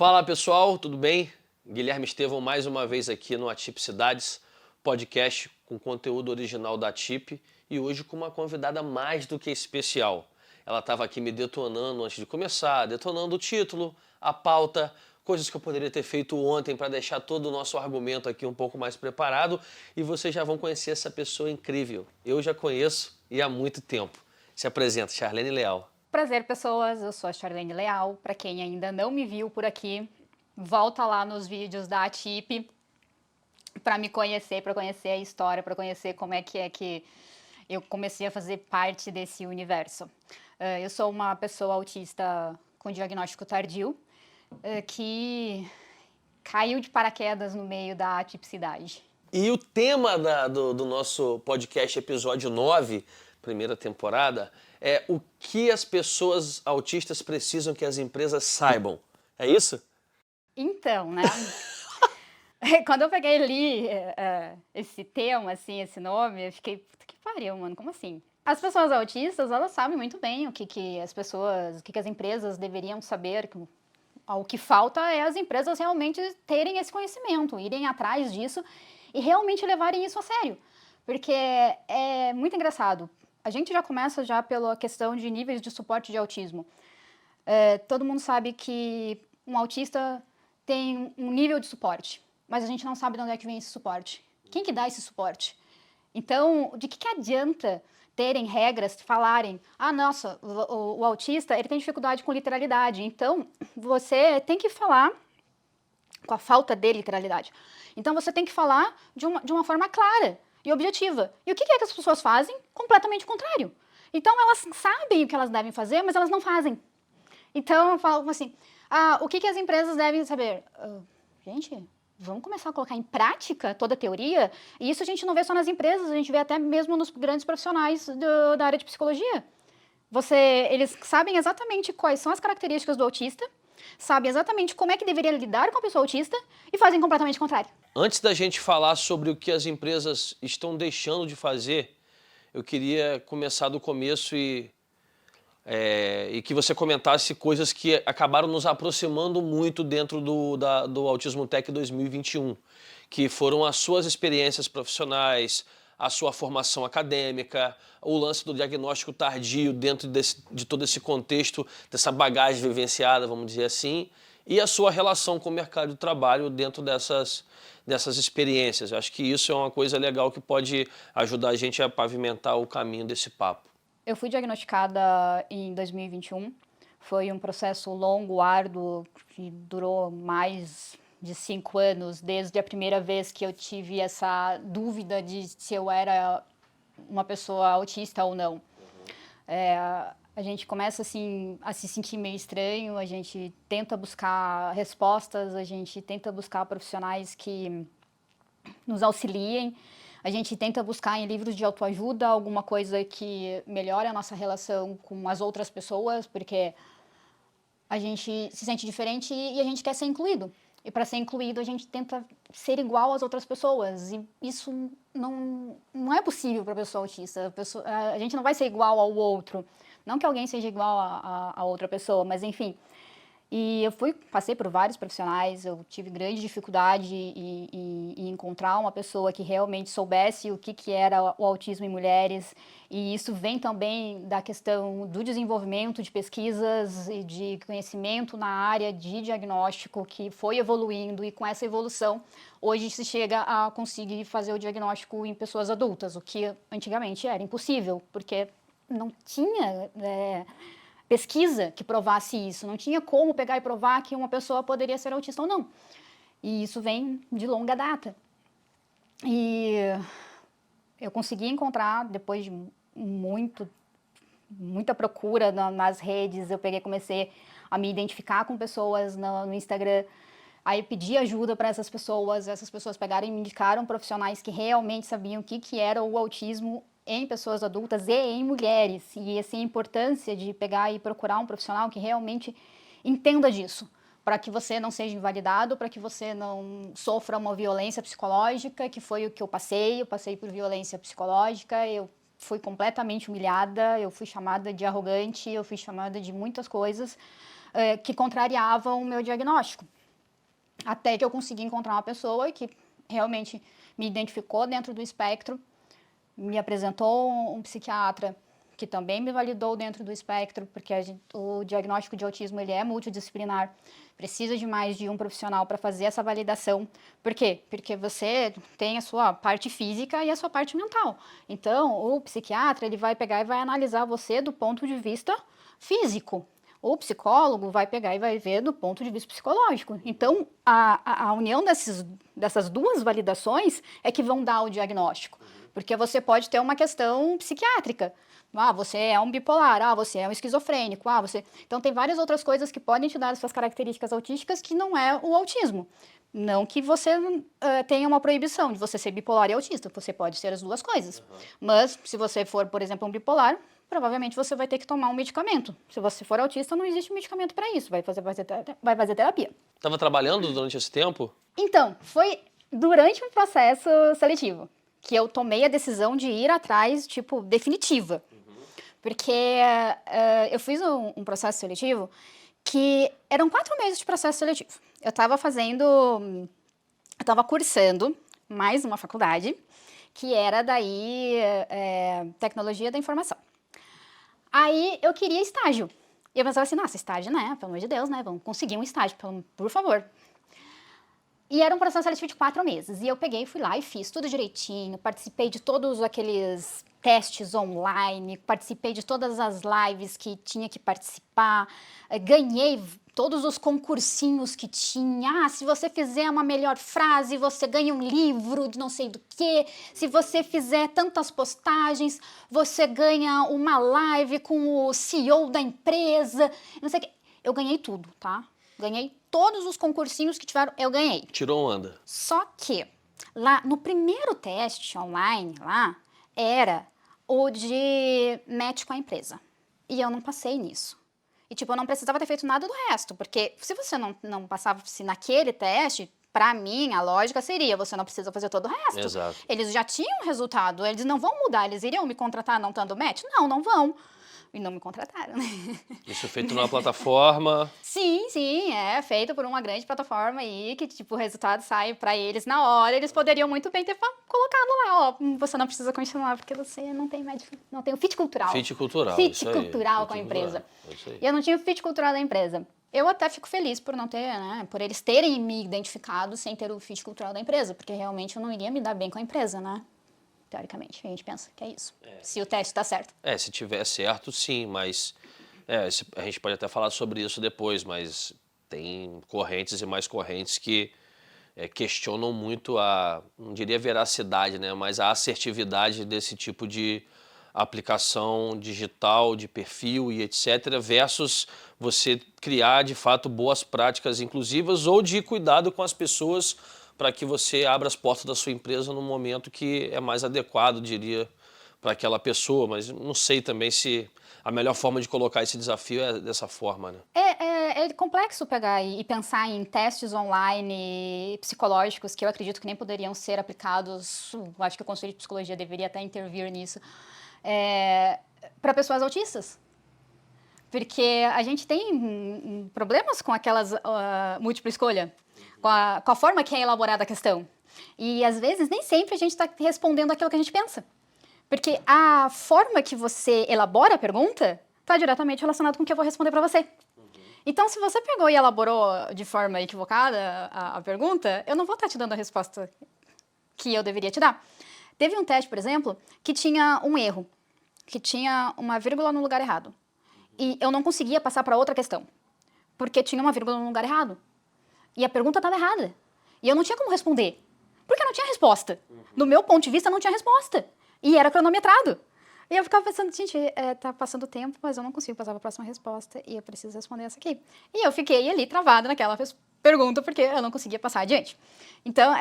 Fala pessoal, tudo bem? Guilherme Estevão mais uma vez aqui no Atipicidades, podcast com conteúdo original da Atip e hoje com uma convidada mais do que especial. Ela estava aqui me detonando antes de começar, detonando o título, a pauta, coisas que eu poderia ter feito ontem para deixar todo o nosso argumento aqui um pouco mais preparado e vocês já vão conhecer essa pessoa incrível. Eu já conheço e há muito tempo. Se apresenta, Charlene Leal. Prazer, pessoas. Eu sou a Charlene Leal. Para quem ainda não me viu por aqui, volta lá nos vídeos da Atip para me conhecer, para conhecer a história, para conhecer como é que eu comecei a fazer parte desse universo. Eu sou uma pessoa autista com diagnóstico tardio que caiu de paraquedas no meio da atipicidade. E o tema do nosso podcast, episódio 9, primeira temporada, é o que as pessoas autistas precisam que as empresas saibam. É isso? Então, né? Quando eu peguei e li esse tema, assim, esse nome, eu fiquei, puta que pariu, mano, como assim? As pessoas autistas, elas sabem muito bem o que as empresas deveriam saber. O que falta é as empresas realmente terem esse conhecimento, irem atrás disso e realmente levarem isso a sério. Porque é muito engraçado. A gente já começa já pela questão de níveis de suporte de autismo. Todo mundo sabe que um autista tem um nível de suporte, mas a gente não sabe de onde é que vem esse suporte. Quem que dá esse suporte? Então, de que adianta terem regras, falarem, nossa, o autista ele tem dificuldade com literalidade, então você tem que falar com a falta de literalidade. Então você tem que falar de uma forma clara e objetiva. E o que é que as pessoas fazem? Completamente o contrário. Então elas sabem o que elas devem fazer, mas elas não fazem. Então eu falo assim, o que as empresas devem saber? Gente, vamos começar a colocar em prática toda a teoria? E isso a gente não vê só nas empresas, a gente vê até mesmo nos grandes profissionais da área de psicologia. Eles sabem exatamente quais são as características do autista, sabem exatamente como é que deveria lidar com a pessoa autista e fazem completamente o contrário. Antes da gente falar sobre o que as empresas estão deixando de fazer, eu queria começar do começo e que você comentasse coisas que acabaram nos aproximando muito dentro do Autismo Tech 2021, que foram as suas experiências profissionais, a sua formação acadêmica, o lance do diagnóstico tardio dentro de todo esse contexto, dessa bagagem vivenciada, vamos dizer assim, e a sua relação com o mercado de trabalho dentro dessas experiências. Eu acho que isso é uma coisa legal que pode ajudar a gente a pavimentar o caminho desse papo. Eu fui diagnosticada em 2021. Foi um processo longo, árduo, que durou mais de 5 anos, desde a primeira vez que eu tive essa dúvida de se eu era uma pessoa autista ou não. A gente começa assim a se sentir meio estranho, a gente tenta buscar respostas, a gente tenta buscar profissionais que nos auxiliem, a gente tenta buscar em livros de autoajuda alguma coisa que melhore a nossa relação com as outras pessoas, porque a gente se sente diferente e a gente quer ser incluído. E para ser incluído, a gente tenta ser igual às outras pessoas. E isso não é possível para a pessoa autista. A gente não vai ser igual ao outro. Não que alguém seja igual a outra pessoa, mas enfim. E eu passei por vários profissionais, eu tive grande dificuldade em encontrar uma pessoa que realmente soubesse o que era o autismo em mulheres. E isso vem também da questão do desenvolvimento de pesquisas e de conhecimento na área de diagnóstico que foi evoluindo, e com essa evolução, hoje se chega a conseguir fazer o diagnóstico em pessoas adultas, o que antigamente era impossível, porque não tinha pesquisa que provasse isso, não tinha como pegar e provar que uma pessoa poderia ser autista ou não. E isso vem de longa data. E eu consegui encontrar, depois de muita procura nas redes, eu comecei a me identificar com pessoas no Instagram, aí pedi ajuda para essas pessoas pegaram e me indicaram profissionais que realmente sabiam o que era o autismo em pessoas adultas e em mulheres, e assim, a importância de pegar e procurar um profissional que realmente entenda disso, para que você não seja invalidado, para que você não sofra uma violência psicológica, que foi o que eu passei por violência psicológica, eu fui completamente humilhada, eu fui chamada de arrogante, eu fui chamada de muitas coisas, que contrariavam o meu diagnóstico. Até que eu consegui encontrar uma pessoa que realmente me identificou dentro do espectro, me apresentou um psiquiatra que também me validou dentro do espectro, porque o diagnóstico de autismo ele é multidisciplinar, precisa de mais de um profissional para fazer essa validação. Por quê? Porque você tem a sua parte física e a sua parte mental. Então, o psiquiatra ele vai pegar e vai analisar você do ponto de vista físico. O psicólogo vai pegar e vai ver do ponto de vista psicológico. Então, a união dessas duas validações é que vão dar o diagnóstico. Porque você pode ter uma questão psiquiátrica. Você é um bipolar, você é um esquizofrênico, você... Então, tem várias outras coisas que podem te dar as suas características autísticas que não é o autismo. Não que você tenha uma proibição de você ser bipolar e autista, você pode ser as duas coisas. Mas, se você for, por exemplo, um bipolar, provavelmente você vai ter que tomar um medicamento. Se você for autista, não existe medicamento para isso, vai fazer terapia. Estava trabalhando durante esse tempo? Então, foi durante um processo seletivo que eu tomei a decisão de ir atrás, tipo, definitiva. Porque eu fiz um processo seletivo que eram 4 meses de processo seletivo. Eu estava cursando mais uma faculdade, que era daí tecnologia da informação. Aí eu queria estágio. E eu pensava assim, nossa, estágio, né? Pelo amor de Deus, né? Vamos conseguir um estágio, por favor. E era um processo seletivo de 4 meses. E eu peguei, fui lá e fiz tudo direitinho, participei de todos aqueles testes online, participei de todas as lives que tinha que participar, ganhei todos os concursinhos que tinha. Se você fizer uma melhor frase, você ganha um livro de não sei do que. Se você fizer tantas postagens, você ganha uma live com o CEO da empresa, não sei o que. Eu ganhei tudo, tá? Ganhei todos os concursinhos que tiveram, eu ganhei. Tirou onda. Só que, lá no primeiro teste online, era o de match com a empresa. E eu não passei nisso. E, eu não precisava ter feito nada do resto, porque se você não passasse naquele teste, pra mim, a lógica seria, você não precisa fazer todo o resto. Exato. Eles já tinham resultado, eles não vão mudar, eles iriam me contratar não estando match? Não vão. E não me contrataram, né? Isso é feito numa plataforma? Sim, é feito por uma grande plataforma aí, que o resultado sai pra eles na hora, eles poderiam muito bem ter colocado lá, você não precisa continuar porque você não tem o fit cultural. Fit cultural, Fit isso aí. cultural com a empresa. E eu não tinha o fit cultural da empresa. Eu até fico feliz por não ter, né, por eles terem me identificado sem ter o fit cultural da empresa, porque realmente eu não iria me dar bem com a empresa, né? Teoricamente, a gente pensa que é isso. Se o teste está certo. Se tiver certo, sim, mas a gente pode até falar sobre isso depois, mas tem correntes e mais correntes que questionam muito não diria veracidade, né, mas a assertividade desse tipo de aplicação digital, de perfil e etc, versus você criar, de fato, boas práticas inclusivas ou de cuidado com as pessoas para que você abra as portas da sua empresa no momento que é mais adequado, diria, para aquela pessoa. Mas não sei também se a melhor forma de colocar esse desafio é dessa forma, né? É complexo pegar e pensar em testes online psicológicos que eu acredito que nem poderiam ser aplicados, eu acho que o Conselho de Psicologia deveria até intervir nisso, para pessoas autistas. Porque a gente tem problemas com aquelas múltipla escolha, com a forma que é elaborada a questão. E, às vezes, nem sempre a gente está respondendo aquilo que a gente pensa. Porque a forma que você elabora a pergunta está diretamente relacionada com o que eu vou responder para você. Então, se você pegou e elaborou de forma equivocada a pergunta, eu não vou estar te dando a resposta que eu deveria te dar. Teve um teste, por exemplo, que tinha um erro, que tinha uma vírgula no lugar errado. E eu não conseguia passar para outra questão, porque tinha uma vírgula no lugar errado. E a pergunta estava errada. E eu não tinha como responder, porque não tinha resposta. Do meu ponto de vista, não tinha resposta. E era cronometrado. E eu ficava pensando, gente, tá passando tempo, mas eu não consigo passar para a próxima resposta e eu preciso responder essa aqui. E eu fiquei ali travada naquela pergunta, porque eu não conseguia passar adiante. Então,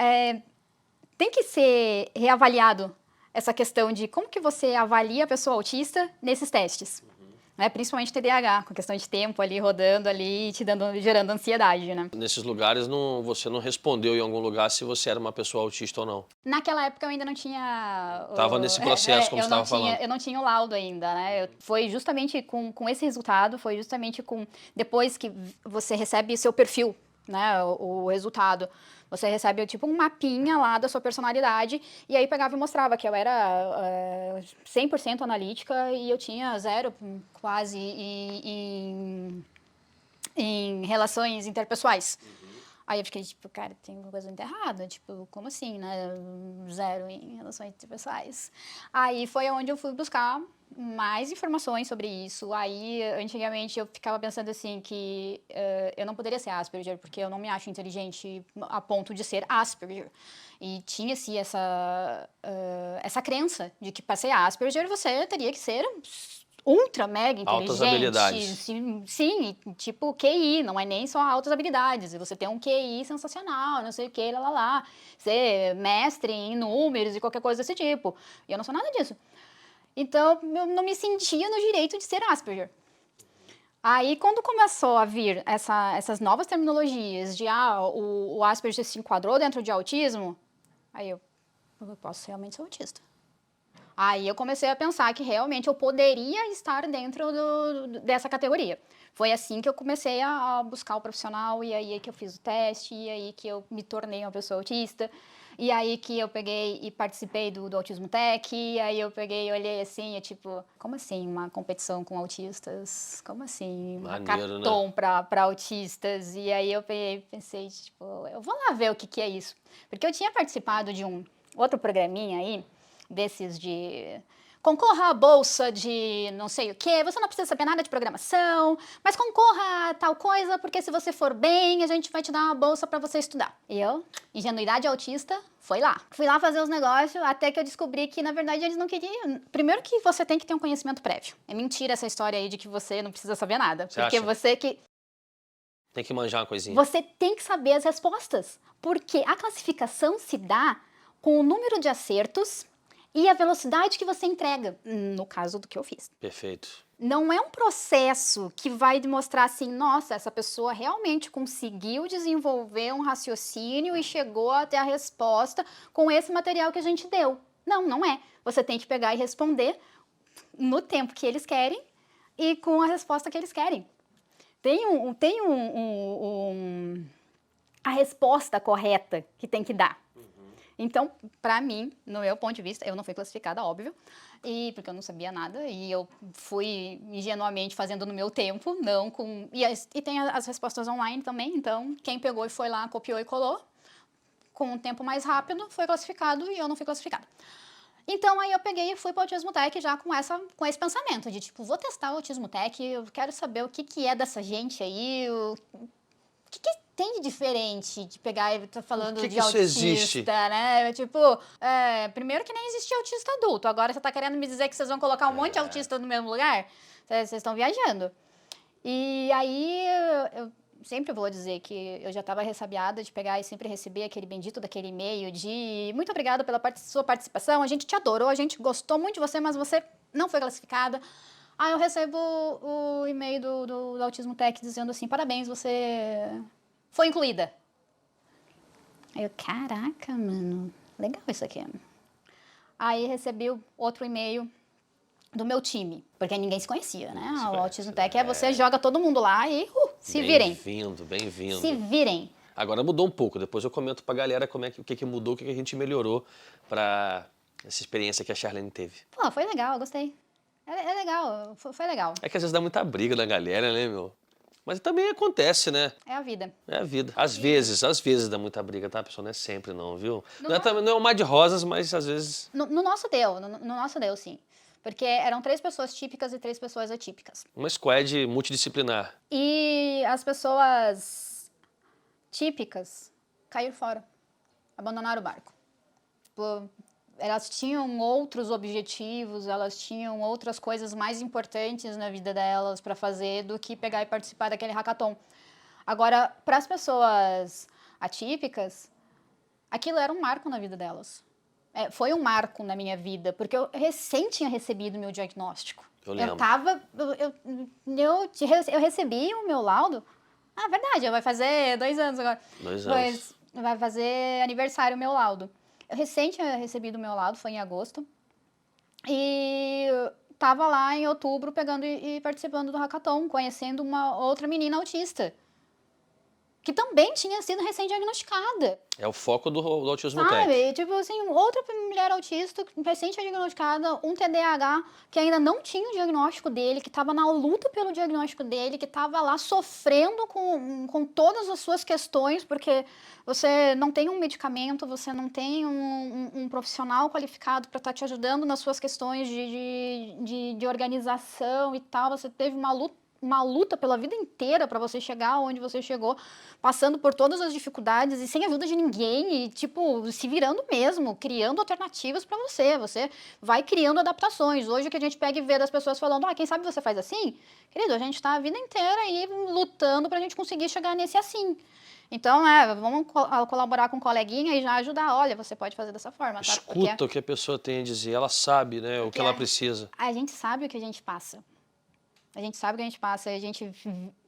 tem que ser reavaliado essa questão de como que você avalia a pessoa autista nesses testes. né? Principalmente TDAH, com questão de tempo ali, rodando ali e gerando ansiedade, né? Nesses lugares, você não respondeu em algum lugar se você era uma pessoa autista ou não. Naquela época eu ainda não tinha... Tava nesse processo, como você estava falando. Eu não tinha o laudo ainda, né? Foi justamente com esse resultado, foi justamente depois que você recebe seu perfil, né? O resultado. Você recebe tipo um mapinha lá da sua personalidade e aí pegava e mostrava que eu era 100% analítica e eu tinha 0 quase em relações interpessoais. Aí eu fiquei tipo, cara, tem alguma coisa muito errada, tipo, como assim, né? 0 em relações interpessoais. Aí foi onde eu fui buscar mais informações sobre isso. Aí, antigamente, eu ficava pensando assim que eu não poderia ser Asperger, porque eu não me acho inteligente a ponto de ser Asperger. E tinha-se essa crença de que para ser Asperger você teria que ser ultra mega inteligente. Altas habilidades. Sim, tipo QI, não é nem só altas habilidades. Você tem um QI sensacional, não sei o que, lá. Ser mestre em números e qualquer coisa desse tipo. E eu não sou nada disso. Então, eu não me sentia no direito de ser Asperger. Aí, quando começou a vir essas novas terminologias de o Asperger se enquadrou dentro de autismo, aí eu posso realmente ser autista. Aí eu comecei a pensar que realmente eu poderia estar dentro dessa categoria. Foi assim que eu comecei a buscar o profissional, e aí que eu fiz o teste, e aí que eu me tornei uma pessoa autista, e aí que eu peguei e participei do Autismo Tech, e aí eu peguei e olhei assim, tipo, como assim uma competição com autistas? Como assim um hackathon, né? para autistas? E aí eu pensei, tipo, eu vou lá ver o que é isso. Porque eu tinha participado de um outro programinha aí, desses de concorra à bolsa de não sei o que, você não precisa saber nada de programação, mas concorra a tal coisa, porque se você for bem, a gente vai te dar uma bolsa para você estudar. E eu, ingenuidade autista, fui lá fazer os negócios, até que eu descobri que, na verdade, eles não queriam... Primeiro que você tem que ter um conhecimento prévio. É mentira essa história aí de que você não precisa saber nada. Você porque acha? Você que... Tem que manjar uma coisinha. Você tem que saber as respostas, porque a classificação se dá com o número de acertos e a velocidade que você entrega, no caso do que eu fiz. Perfeito. Não é um processo que vai demonstrar assim, nossa, essa pessoa realmente conseguiu desenvolver um raciocínio e chegou até a resposta com esse material que a gente deu. Não, não é. Você tem que pegar e responder no tempo que eles querem e com a resposta que eles querem. Tem a resposta correta que tem que dar. Então, para mim, no meu ponto de vista, eu não fui classificada, óbvio, porque eu não sabia nada, e eu fui ingenuamente fazendo no meu tempo, não com... E tem as respostas online também, então quem pegou e foi lá, copiou e colou, com um tempo mais rápido, foi classificado e eu não fui classificada. Então, aí eu peguei e fui para o Autismo Tech já com esse pensamento de, tipo, vou testar o Autismo Tech, eu quero saber o que é dessa gente aí, o que tem de diferente de pegar e tá falando de autista, existe? né? Tipo, primeiro que nem existia autista adulto. Agora você tá querendo me dizer que vocês vão colocar um monte de autista no mesmo lugar? Vocês estão viajando. E aí, eu sempre vou dizer que eu já estava ressabiada de pegar e sempre receber aquele bendito daquele e-mail de muito obrigada pela sua participação, a gente te adorou, a gente gostou muito de você, mas você não foi classificada. Aí eu recebo o e-mail do Autismo Tech dizendo assim, parabéns, você foi incluída. Aí eu, caraca, mano, legal isso aqui. Aí recebi outro e-mail do meu time, porque ninguém se conhecia, né? O Autismo Tech você joga todo mundo lá e se virem. Bem-vindo, bem-vindo. Se virem. Agora mudou um pouco, depois eu comento pra galera o que mudou, o que a gente melhorou pra essa experiência que a Charlene teve. Pô, foi legal, eu gostei. É legal, foi legal. É que às vezes dá muita briga na galera, né, meu? Mas também acontece, né? É a vida. É a vida. Às vezes dá muita briga, tá, pessoal? Não é sempre não, viu? Não é um mar de rosas, mas às vezes... No nosso deu, sim. Porque eram 3 pessoas típicas e 3 pessoas atípicas. Uma squad multidisciplinar. E as pessoas típicas caíram fora. Abandonaram o barco. Elas tinham outros objetivos, elas tinham outras coisas mais importantes na vida delas para fazer do que pegar e participar daquele hackathon. Agora, para as pessoas atípicas, aquilo era um marco na vida delas. foi um marco na minha vida, porque eu recém tinha recebido o meu diagnóstico. Eu lembro. Eu recebi o meu laudo. Ah, verdade, vai fazer 2 anos agora. 2 Mas anos. vai fazer aniversário o meu laudo. Eu recém tinha recebido o meu laudo, foi em agosto. E tava lá em outubro pegando e participando do hackathon, conhecendo uma outra menina autista, que também tinha sido recém-diagnosticada. É o foco do Autismo Tech. Sabe? Tipo assim, outra mulher autista, recém-diagnosticada, um TDAH, que ainda não tinha o diagnóstico dele, que estava na luta pelo diagnóstico dele, que estava lá sofrendo com todas as suas questões, porque você não tem um medicamento, você não tem um profissional qualificado para estar te ajudando nas suas questões de organização e tal. Você teve uma luta pela vida inteira para você chegar onde você chegou, passando por todas as dificuldades e sem ajuda de ninguém e, tipo, se virando mesmo, criando alternativas para você. Você vai criando adaptações. Hoje o que a gente pega e vê das pessoas falando, quem sabe você faz assim? Querido, a gente está a vida inteira aí lutando para a gente conseguir chegar nesse assim. Então, vamos colaborar com um coleguinha e já ajudar. Olha, você pode fazer dessa forma, tá? Escuta o que a pessoa tem a dizer, ela sabe, né, o que ela precisa. A gente sabe o que a gente passa. A gente sabe o que a gente passa, a gente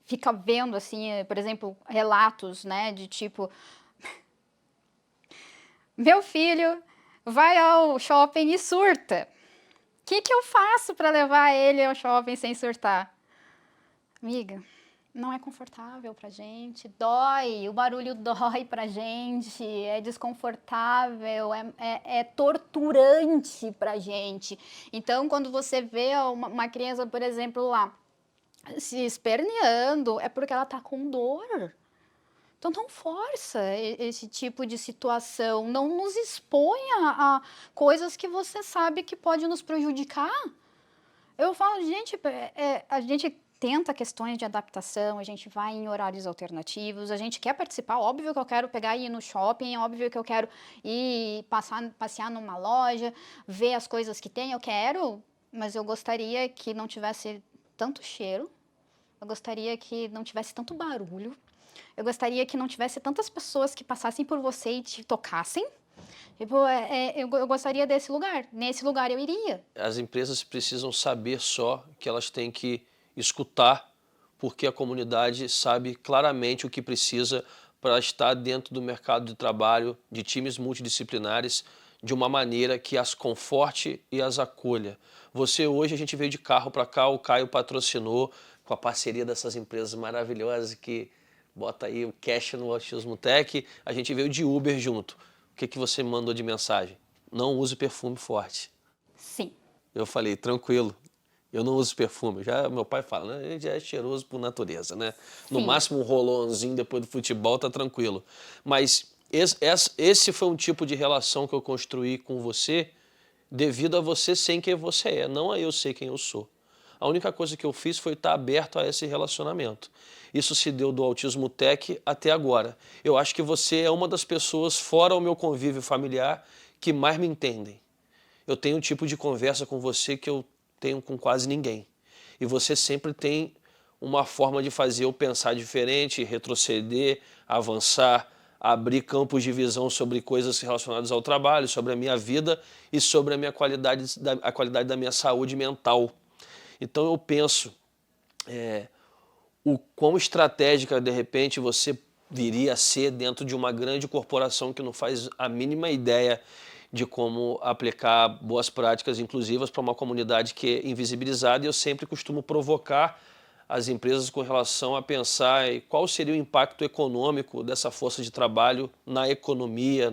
fica vendo, assim, por exemplo, relatos, né, de tipo, meu filho vai ao shopping e surta. O que eu faço para levar ele ao shopping sem surtar? Amiga, não é confortável pra gente, dói, o barulho dói pra gente, é desconfortável, é torturante pra gente. Então, quando você vê uma criança, por exemplo, lá, se esperneando, é porque ela tá com dor. Então não força esse tipo de situação, não nos exponha a coisas que você sabe que pode nos prejudicar. Eu falo, gente, a gente tenta questões de adaptação, a gente vai em horários alternativos, a gente quer participar, óbvio que eu quero pegar e ir no shopping, óbvio que eu quero ir passear numa loja, ver as coisas que tem, eu quero, mas eu gostaria que não tivesse tanto cheiro, eu gostaria que não tivesse tanto barulho. Eu gostaria que não tivesse tantas pessoas que passassem por você e te tocassem. Tipo, eu gostaria desse lugar. Nesse lugar eu iria. As empresas precisam saber só que elas têm que escutar, porque a comunidade sabe claramente o que precisa para estar dentro do mercado de trabalho, de times multidisciplinares, de uma maneira que as conforte e as acolha. Você hoje, a gente veio de carro para cá, o Caio patrocinou com a parceria dessas empresas maravilhosas que bota aí o cash no Autismo Tech, a gente veio de Uber junto. O que você mandou de mensagem? Não use perfume forte. Sim. Eu falei, tranquilo, eu não uso perfume. Já meu pai fala, né? Ele já é cheiroso por natureza, né? No Sim. máximo um rolonzinho depois do futebol tá tranquilo. Mas esse foi um tipo de relação que eu construí com você devido a você ser quem você é, não a eu ser quem eu sou. A única coisa que eu fiz foi estar aberto a esse relacionamento. Isso se deu do Autismo Tech até agora. Eu acho que você é uma das pessoas, fora o meu convívio familiar, que mais me entendem. Eu tenho um tipo de conversa com você que eu tenho com quase ninguém. E você sempre tem uma forma de fazer eu pensar diferente, retroceder, avançar, abrir campos de visão sobre coisas relacionadas ao trabalho, sobre a minha vida e sobre a minha qualidade, a qualidade da minha saúde mental. Então eu penso o quão estratégica de repente você viria a ser dentro de uma grande corporação que não faz a mínima ideia de como aplicar boas práticas inclusivas para uma comunidade que é invisibilizada, e eu sempre costumo provocar as empresas com relação a pensar em qual seria o impacto econômico dessa força de trabalho na economia,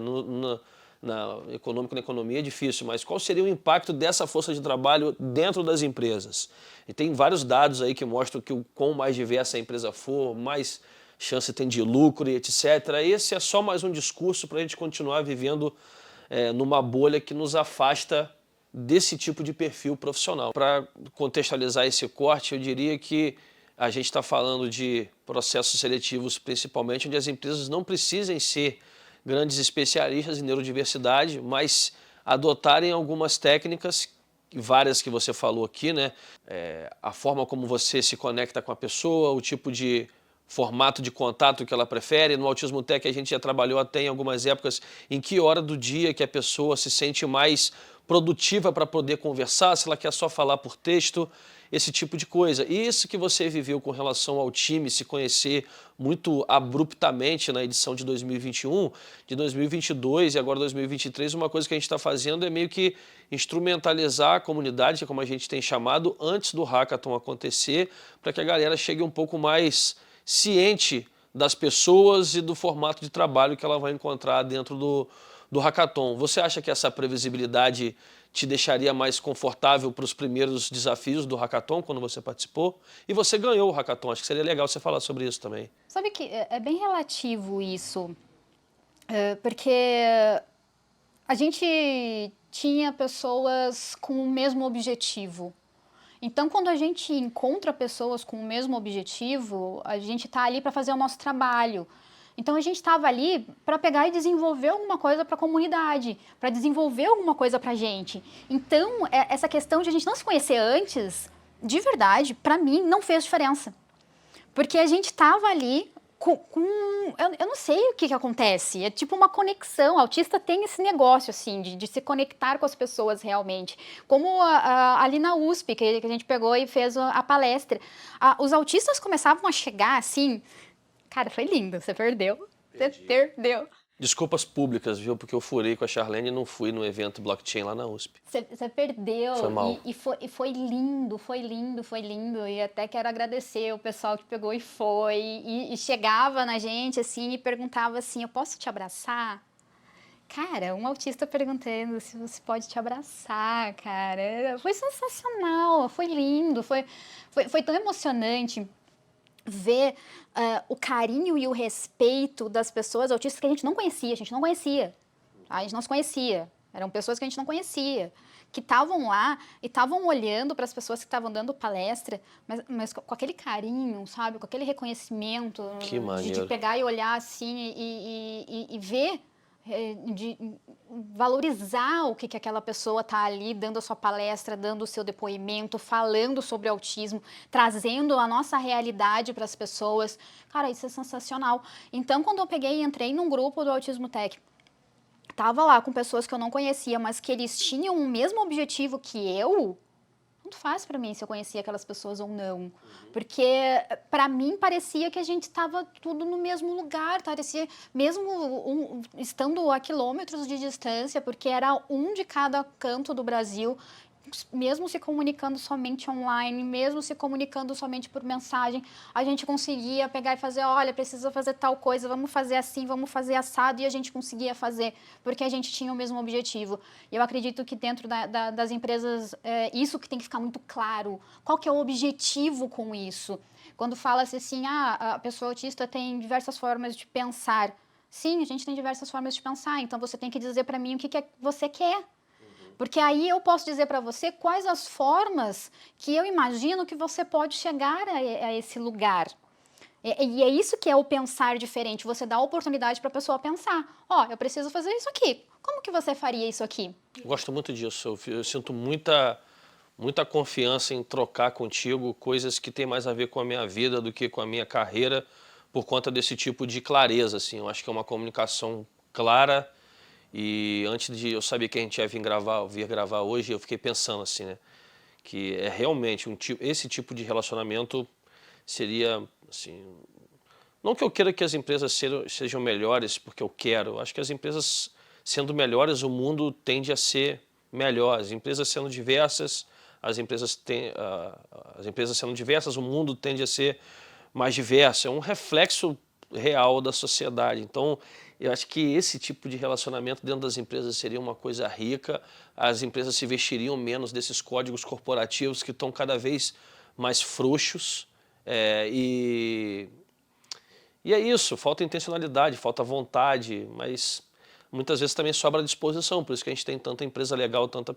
econômico na economia é difícil, mas qual seria o impacto dessa força de trabalho dentro das empresas? E tem vários dados aí que mostram que o quão mais diversa a empresa for, mais chance tem de lucro e etc. Esse é só mais um discurso para a gente continuar vivendo numa bolha que nos afasta desse tipo de perfil profissional. Para contextualizar esse corte, eu diria que a gente está falando de processos seletivos principalmente, onde as empresas não precisem ser grandes especialistas em neurodiversidade, mas adotarem algumas técnicas, várias que você falou aqui, né? A forma como você se conecta com a pessoa, o tipo de formato de contato que ela prefere. No Autismo Tech a gente já trabalhou até em algumas épocas em que hora do dia que a pessoa se sente mais produtiva para poder conversar, se ela quer só falar por texto, esse tipo de coisa. E isso que você viveu com relação ao time, se conhecer muito abruptamente na edição de 2021, de 2022 e agora 2023, uma coisa que a gente está fazendo é meio que instrumentalizar a comunidade, que é como a gente tem chamado, antes do hackathon acontecer, para que a galera chegue um pouco mais ciente das pessoas e do formato de trabalho que ela vai encontrar dentro do hackathon. Você acha que essa previsibilidade te deixaria mais confortável para os primeiros desafios do hackathon quando você participou? E você ganhou o hackathon, acho que seria legal você falar sobre isso também. Sabe que é bem relativo isso, porque a gente tinha pessoas com o mesmo objetivo. Então, quando a gente encontra pessoas com o mesmo objetivo, a gente está ali para fazer o nosso trabalho. Então, a gente estava ali para pegar e desenvolver alguma coisa para a comunidade, para desenvolver alguma coisa para a gente. Então, essa questão de a gente não se conhecer antes, de verdade, para mim, não fez diferença. Porque a gente estava ali eu não sei o que acontece, é tipo uma conexão, o autista tem esse negócio, assim, de se conectar com as pessoas realmente, como ali na USP, que a gente pegou e fez a palestra, os autistas começavam a chegar, assim, cara, foi lindo, você perdeu, você perdeu. Desculpas públicas, viu? Porque eu furei com a Charlene e não fui no evento blockchain lá na USP. Você perdeu. Foi mal. E foi lindo, foi lindo, foi lindo. E até quero agradecer o pessoal que pegou e foi. E chegava na gente, assim, e perguntava assim, eu posso te abraçar? Cara, um autista perguntando se você pode te abraçar, cara. Foi sensacional, foi lindo, foi tão emocionante ver o carinho e o respeito das pessoas autistas que a gente não conhecia, a gente não se conhecia, eram pessoas que a gente não conhecia, que estavam lá e estavam olhando para as pessoas que estavam dando palestra, mas com aquele carinho, sabe, com aquele reconhecimento, Que maneiro. de pegar e olhar assim e ver, de valorizar o que aquela pessoa está ali dando a sua palestra, dando o seu depoimento, falando sobre autismo, trazendo a nossa realidade para as pessoas. Cara, isso é sensacional. Então, quando eu peguei e entrei num grupo do Autismo Tech, tava lá com pessoas que eu não conhecia, mas que eles tinham o mesmo objetivo que eu, tanto faz para mim se eu conhecia aquelas pessoas ou não. Porque para mim parecia que a gente estava tudo no mesmo lugar, parecia mesmo estando a quilômetros de distância, porque era um de cada canto do Brasil, mesmo se comunicando somente online, mesmo se comunicando somente por mensagem, a gente conseguia pegar e fazer, olha, precisa fazer tal coisa, vamos fazer assim, vamos fazer assado, e a gente conseguia fazer, porque a gente tinha o mesmo objetivo. E eu acredito que dentro das empresas, isso que tem que ficar muito claro, qual que é o objetivo com isso? Quando fala-se assim, a pessoa autista tem diversas formas de pensar. Sim, a gente tem diversas formas de pensar, então você tem que dizer para mim o que você quer. Porque aí eu posso dizer para você quais as formas que eu imagino que você pode chegar a esse lugar. E é isso que é o pensar diferente. Você dá a oportunidade para a pessoa pensar. Eu preciso fazer isso aqui. Como que você faria isso aqui? Gosto muito disso. Eu sinto muita confiança em trocar contigo coisas que têm mais a ver com a minha vida do que com a minha carreira, por conta desse tipo de clareza, assim. Eu acho que é uma comunicação clara. E antes de eu saber que a gente ia vir gravar hoje, eu fiquei pensando assim, né? Que é realmente esse tipo de relacionamento seria, assim... Não que eu queira que as empresas sejam melhores porque eu quero. Eu acho que as empresas sendo melhores, o mundo tende a ser melhor. As empresas sendo diversas, as empresas sendo diversas, o mundo tende a ser mais diverso. É um reflexo real da sociedade. Então, eu acho que esse tipo de relacionamento dentro das empresas seria uma coisa rica, as empresas se vestiriam menos desses códigos corporativos que estão cada vez mais frouxos, e é isso, falta intencionalidade, falta vontade, mas muitas vezes também sobra disposição, por isso que a gente tem tanta empresa legal, tanta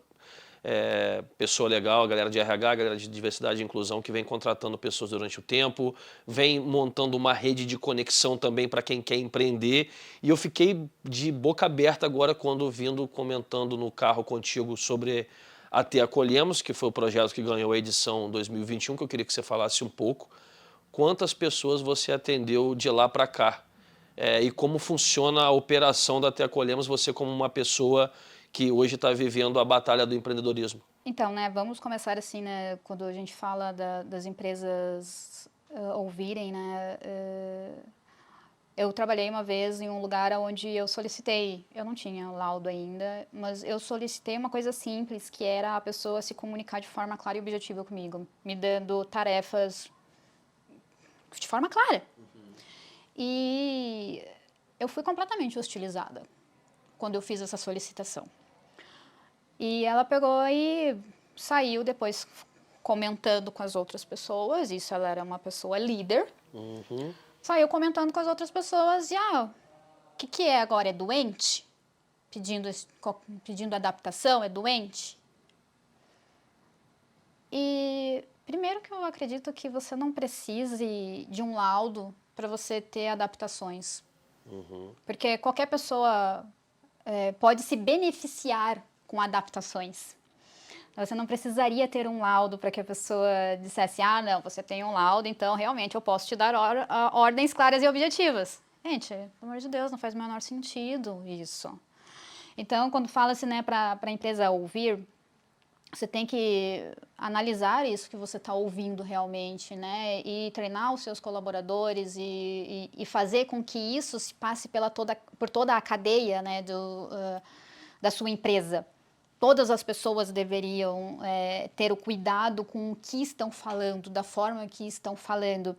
pessoa legal, galera de RH, galera de diversidade e inclusão que vem contratando pessoas durante o tempo, vem montando uma rede de conexão também para quem quer empreender. E eu fiquei de boca aberta agora quando comentando no carro contigo sobre a Te Acolhemos, que foi o projeto que ganhou a edição 2021, que eu queria que você falasse um pouco, quantas pessoas você atendeu de lá para cá. E como funciona a operação da Te Acolhemos, você como uma pessoa que hoje está vivendo a batalha do empreendedorismo. Então, né, vamos começar assim, né, quando a gente fala das empresas ouvirem, né, eu trabalhei uma vez em um lugar onde eu solicitei, eu não tinha laudo ainda, mas eu solicitei uma coisa simples, que era a pessoa se comunicar de forma clara e objetiva comigo, me dando tarefas de forma clara. E eu fui completamente hostilizada quando eu fiz essa solicitação. E ela pegou e saiu depois comentando com as outras pessoas, isso ela era uma pessoa líder, saiu comentando com as outras pessoas e, o que é agora? É doente? Pedindo adaptação, é doente? E primeiro que eu acredito que você não precise de um laudo para você ter adaptações. Porque qualquer pessoa pode se beneficiar com adaptações. Você não precisaria ter um laudo para que a pessoa dissesse, não, você tem um laudo, então realmente eu posso te dar ordens claras e objetivas. Gente, pelo amor de Deus, não faz o menor sentido isso. Então, quando fala-se, né, para a empresa ouvir, você tem que analisar isso que você está ouvindo realmente, né? E treinar os seus colaboradores e fazer com que isso se passe por toda a cadeia, né, da sua empresa. Todas as pessoas deveriam ter o cuidado com o que estão falando, da forma que estão falando.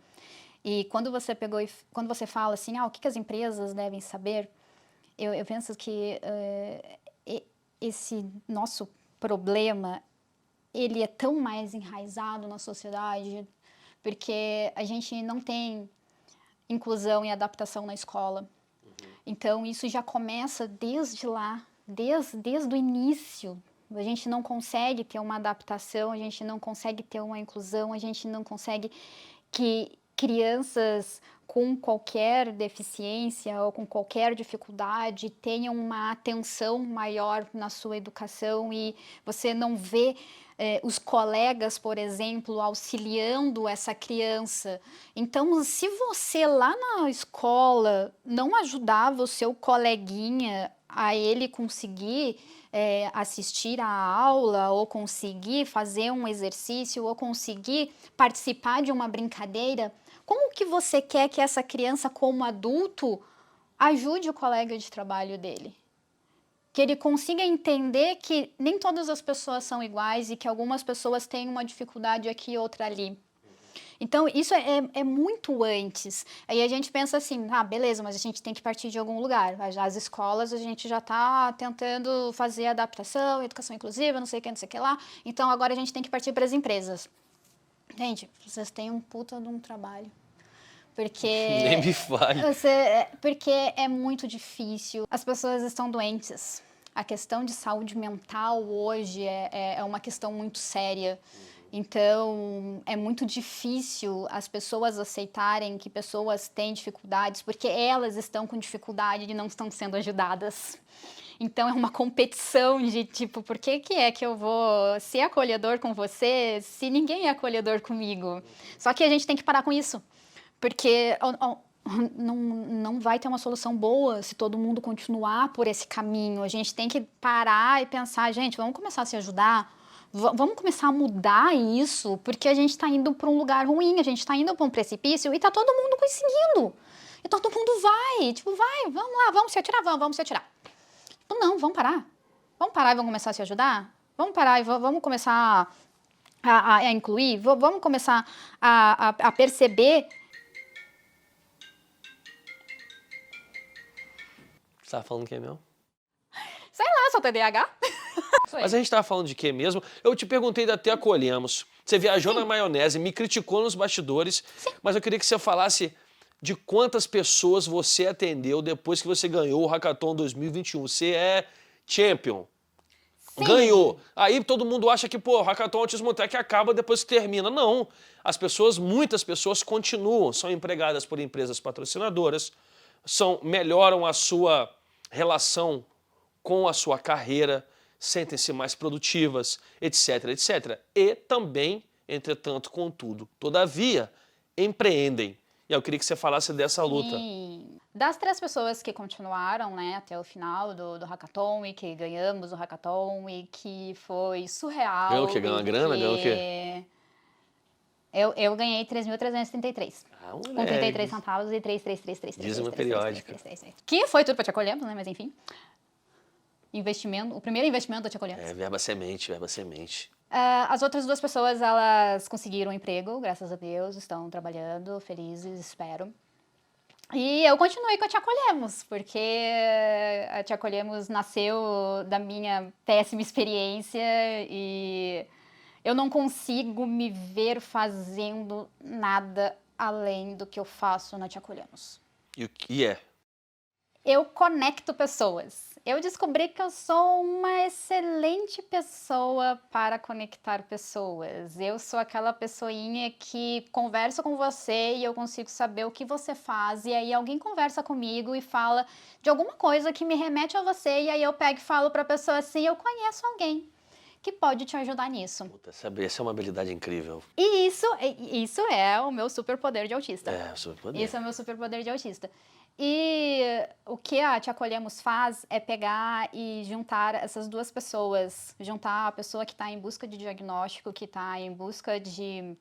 E quando você quando você fala assim, o que as empresas devem saber, eu penso que esse nosso problema, ele é tão mais enraizado na sociedade, porque a gente não tem inclusão e adaptação na escola. Então, isso já começa desde lá, desde o início. A gente não consegue ter uma adaptação, a gente não consegue ter uma inclusão, a gente não consegue que crianças com qualquer deficiência ou com qualquer dificuldade tenham uma atenção maior na sua educação e você não vê os colegas, por exemplo, auxiliando essa criança. Então, se você lá na escola não ajudava o seu coleguinha a ele conseguir assistir à aula, ou conseguir fazer um exercício, ou conseguir participar de uma brincadeira, como que você quer que essa criança, como adulto, ajude o colega de trabalho dele? Que ele consiga entender que nem todas as pessoas são iguais e que algumas pessoas têm uma dificuldade aqui e outra ali. Então, isso é muito antes. Aí a gente pensa assim, beleza, mas a gente tem que partir de algum lugar. As escolas, a gente já está tentando fazer adaptação, educação inclusiva, não sei o que, não sei o que lá. Então, agora a gente tem que partir para as empresas. Gente, vocês têm um puta de um trabalho. Porque nem me fale. Porque é muito difícil. As pessoas estão doentes. A questão de saúde mental hoje é uma questão muito séria. Então, é muito difícil as pessoas aceitarem que pessoas têm dificuldades, porque elas estão com dificuldade e não estão sendo ajudadas. Então, é uma competição de tipo, por que é que eu vou ser acolhedor com você se ninguém é acolhedor comigo? Só que a gente tem que parar com isso, porque não vai ter uma solução boa se todo mundo continuar por esse caminho. A gente tem que parar e pensar, gente, vamos começar a se ajudar. Vamos começar a mudar isso, porque a gente está indo para um lugar ruim, a gente está indo para um precipício e está todo mundo conseguindo. E todo mundo vai, vamos lá, vamos se atirar, vamos se atirar. Não, vamos parar. Vamos parar e vamos começar a se ajudar? Vamos parar e vamos começar a incluir? Vamos começar a perceber. Você estava falando o que mesmo? Sei lá, sou TDAH. Mas a gente estava falando de quê mesmo? Eu te perguntei da Te Acolhemos. Você viajou na maionese, me criticou nos bastidores, mas eu queria que você falasse de quantas pessoas você atendeu depois que você ganhou o Hackathon 2021. Você é champion. Sim. Ganhou. Aí todo mundo acha que, o Hackathon Autismo Tech acaba depois que termina. Não. Muitas pessoas continuam, são empregadas por empresas patrocinadoras, melhoram a sua relação com a sua carreira, sentem-se mais produtivas, etc, etc. E também, entretanto, contudo, todavia, empreendem. E eu queria que você falasse dessa luta. E das 3 pessoas que continuaram, né, até o final do hackathon e que ganhamos o hackathon e que foi Ganhou o surreal quê? Ganhou uma e grana? Ganhou o quê? que eu ganhei 3.333. Ah, Com 33 moleque. centavos e 3333333333333. Dízimo periódico. Que foi tudo pra Te Acolhemos, né, mas enfim. Investimento, o primeiro investimento da Te Acolhemos. Verba semente, verba semente. As outras 2 pessoas, elas conseguiram um emprego, graças a Deus, estão trabalhando, felizes, espero. E eu continuei com a Te Acolhemos, porque a Te Acolhemos nasceu da minha péssima experiência e eu não consigo me ver fazendo nada além do que eu faço na Te Acolhemos. E o que é? Eu conecto pessoas. Eu descobri que eu sou uma excelente pessoa para conectar pessoas. Eu sou aquela pessoinha que conversa com você e eu consigo saber o que você faz. E aí alguém conversa comigo e fala de alguma coisa que me remete a você. E aí eu pego e falo para a pessoa assim, eu conheço alguém que pode te ajudar nisso. Puta, essa é uma habilidade incrível. E isso é o meu superpoder de autista. É, superpoder. Isso é o meu superpoder de autista. E o que a Te Acolhemos faz é pegar e juntar essas 2 pessoas. Juntar a pessoa que está em busca de diagnóstico, que está em busca de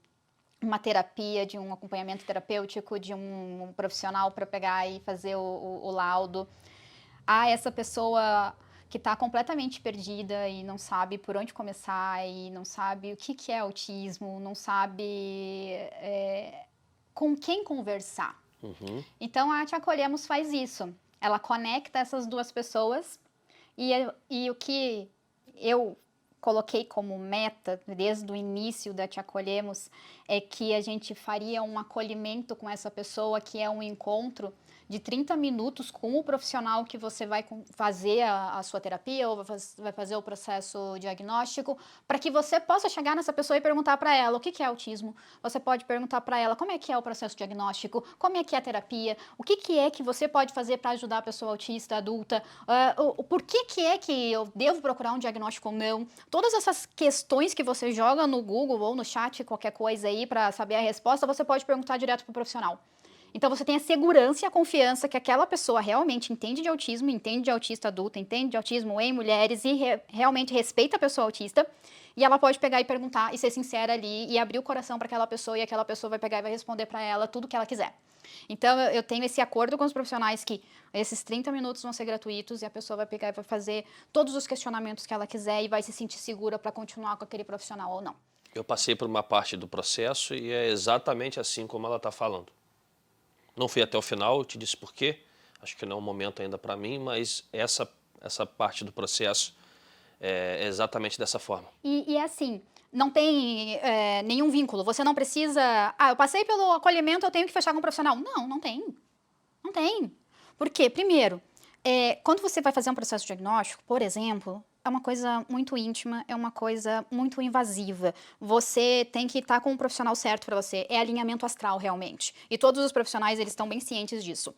uma terapia, de um acompanhamento terapêutico, de um profissional para pegar e fazer o laudo. A essa pessoa que está completamente perdida e não sabe por onde começar e não sabe o que é autismo, não sabe com quem conversar. Uhum. Então, a Te Acolhemos faz isso. Ela conecta essas 2 pessoas e o que eu coloquei como meta desde o início da Te Acolhemos é que a gente faria um acolhimento com essa pessoa, que é um encontro de 30 minutos com o profissional que você vai fazer a sua terapia ou vai fazer o processo diagnóstico, para que você possa chegar nessa pessoa e perguntar para ela o que é autismo. Você pode perguntar para ela como é que é o processo diagnóstico, como é que é a terapia, o que é que você pode fazer para ajudar a pessoa autista adulta, por que é que eu devo procurar um diagnóstico ou não. Todas essas questões que você joga no Google ou no chat, qualquer coisa aí, para saber a resposta, você pode perguntar direto para o profissional. Então você tem a segurança e a confiança que aquela pessoa realmente entende de autismo, entende de autista adulto, entende de autismo em mulheres e realmente respeita a pessoa autista. E ela pode pegar e perguntar e ser sincera ali e abrir o coração para aquela pessoa e aquela pessoa vai pegar e vai responder para ela tudo que ela quiser. Então eu tenho esse acordo com os profissionais que esses 30 minutos vão ser gratuitos e a pessoa vai pegar e vai fazer todos os questionamentos que ela quiser e vai se sentir segura para continuar com aquele profissional ou não. Eu passei por uma parte do processo e é exatamente assim como ela está falando. Não fui até o final, eu te disse por quê. Acho que não é um momento ainda para mim, mas essa parte do processo é exatamente dessa forma. E assim, não tem nenhum vínculo. Você não precisa... eu passei pelo acolhimento, eu tenho que fechar com um profissional. Não, não tem. Não tem. Por quê? Primeiro, quando você vai fazer um processo diagnóstico, por exemplo, é uma coisa muito íntima, é uma coisa muito invasiva. Você tem que estar com um profissional certo para você. É alinhamento astral, realmente. E todos os profissionais, eles estão bem cientes disso.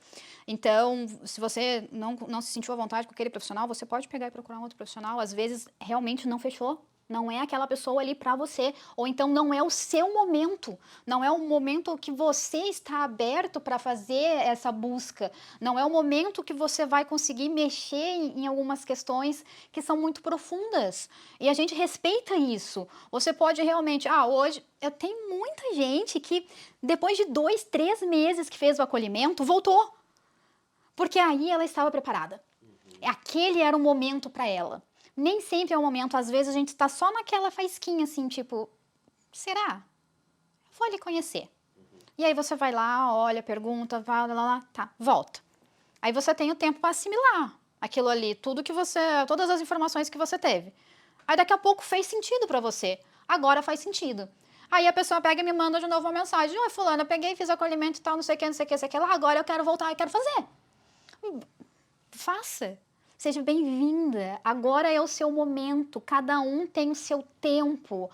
Então, se você não se sentiu à vontade com aquele profissional, você pode pegar e procurar um outro profissional. Às vezes, realmente não fechou. Não é aquela pessoa ali para você, ou então não é o seu momento, não é o momento que você está aberto para fazer essa busca, não é o momento que você vai conseguir mexer em algumas questões que são muito profundas, e a gente respeita isso. Você pode realmente, hoje eu tenho muita gente que depois de 2, 3 meses que fez o acolhimento, voltou, porque aí ela estava preparada, aquele era o momento para ela. Nem sempre é o momento, às vezes a gente está só naquela faísquinha assim, tipo, será? Vou lhe conhecer. E aí você vai lá, olha, pergunta, vai lá, tá, volta. Aí você tem o tempo para assimilar aquilo ali, todas as informações que você teve. Aí daqui a pouco fez sentido para você, agora faz sentido. Aí a pessoa pega e me manda de novo uma mensagem, oi fulana, eu peguei, fiz acolhimento e tal, não sei o que, não sei o que, não sei o que lá, agora eu quero voltar, eu quero fazer. Faça. Seja bem-vinda, agora é o seu momento, cada um tem o seu tempo.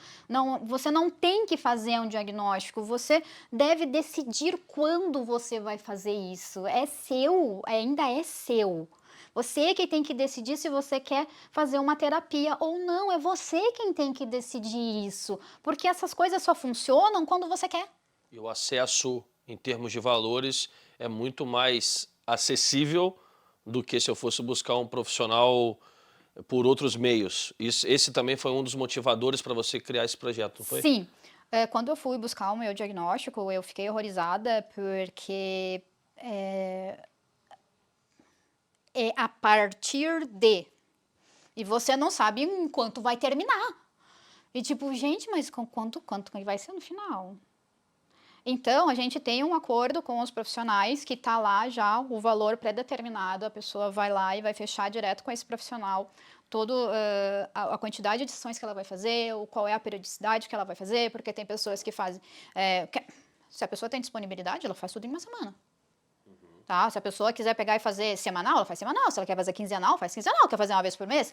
Você não tem que fazer um diagnóstico, você deve decidir quando você vai fazer isso. É seu, ainda é seu. Você que tem que decidir se você quer fazer uma terapia ou não, é você quem tem que decidir isso. Porque essas coisas só funcionam quando você quer. E o acesso, em termos de valores, é muito mais acessível do que se eu fosse buscar um profissional por outros meios. Esse também foi um dos motivadores para você criar esse projeto, não foi? Sim. Quando eu fui buscar o meu diagnóstico, eu fiquei horrorizada porque é a partir de. E você não sabe em quanto vai terminar. E tipo, gente, mas quanto vai ser no final? Então, a gente tem um acordo com os profissionais que está lá já o valor pré-determinado, a pessoa vai lá e vai fechar direto com esse profissional toda a quantidade de sessões que ela vai fazer, qual é a periodicidade que ela vai fazer, porque tem pessoas que fazem... se a pessoa tem disponibilidade, ela faz tudo em uma semana. Tá? Se a pessoa quiser pegar e fazer semanal, ela faz semanal. Se ela quer fazer quinzenal, faz quinzenal. Quer fazer uma vez por mês?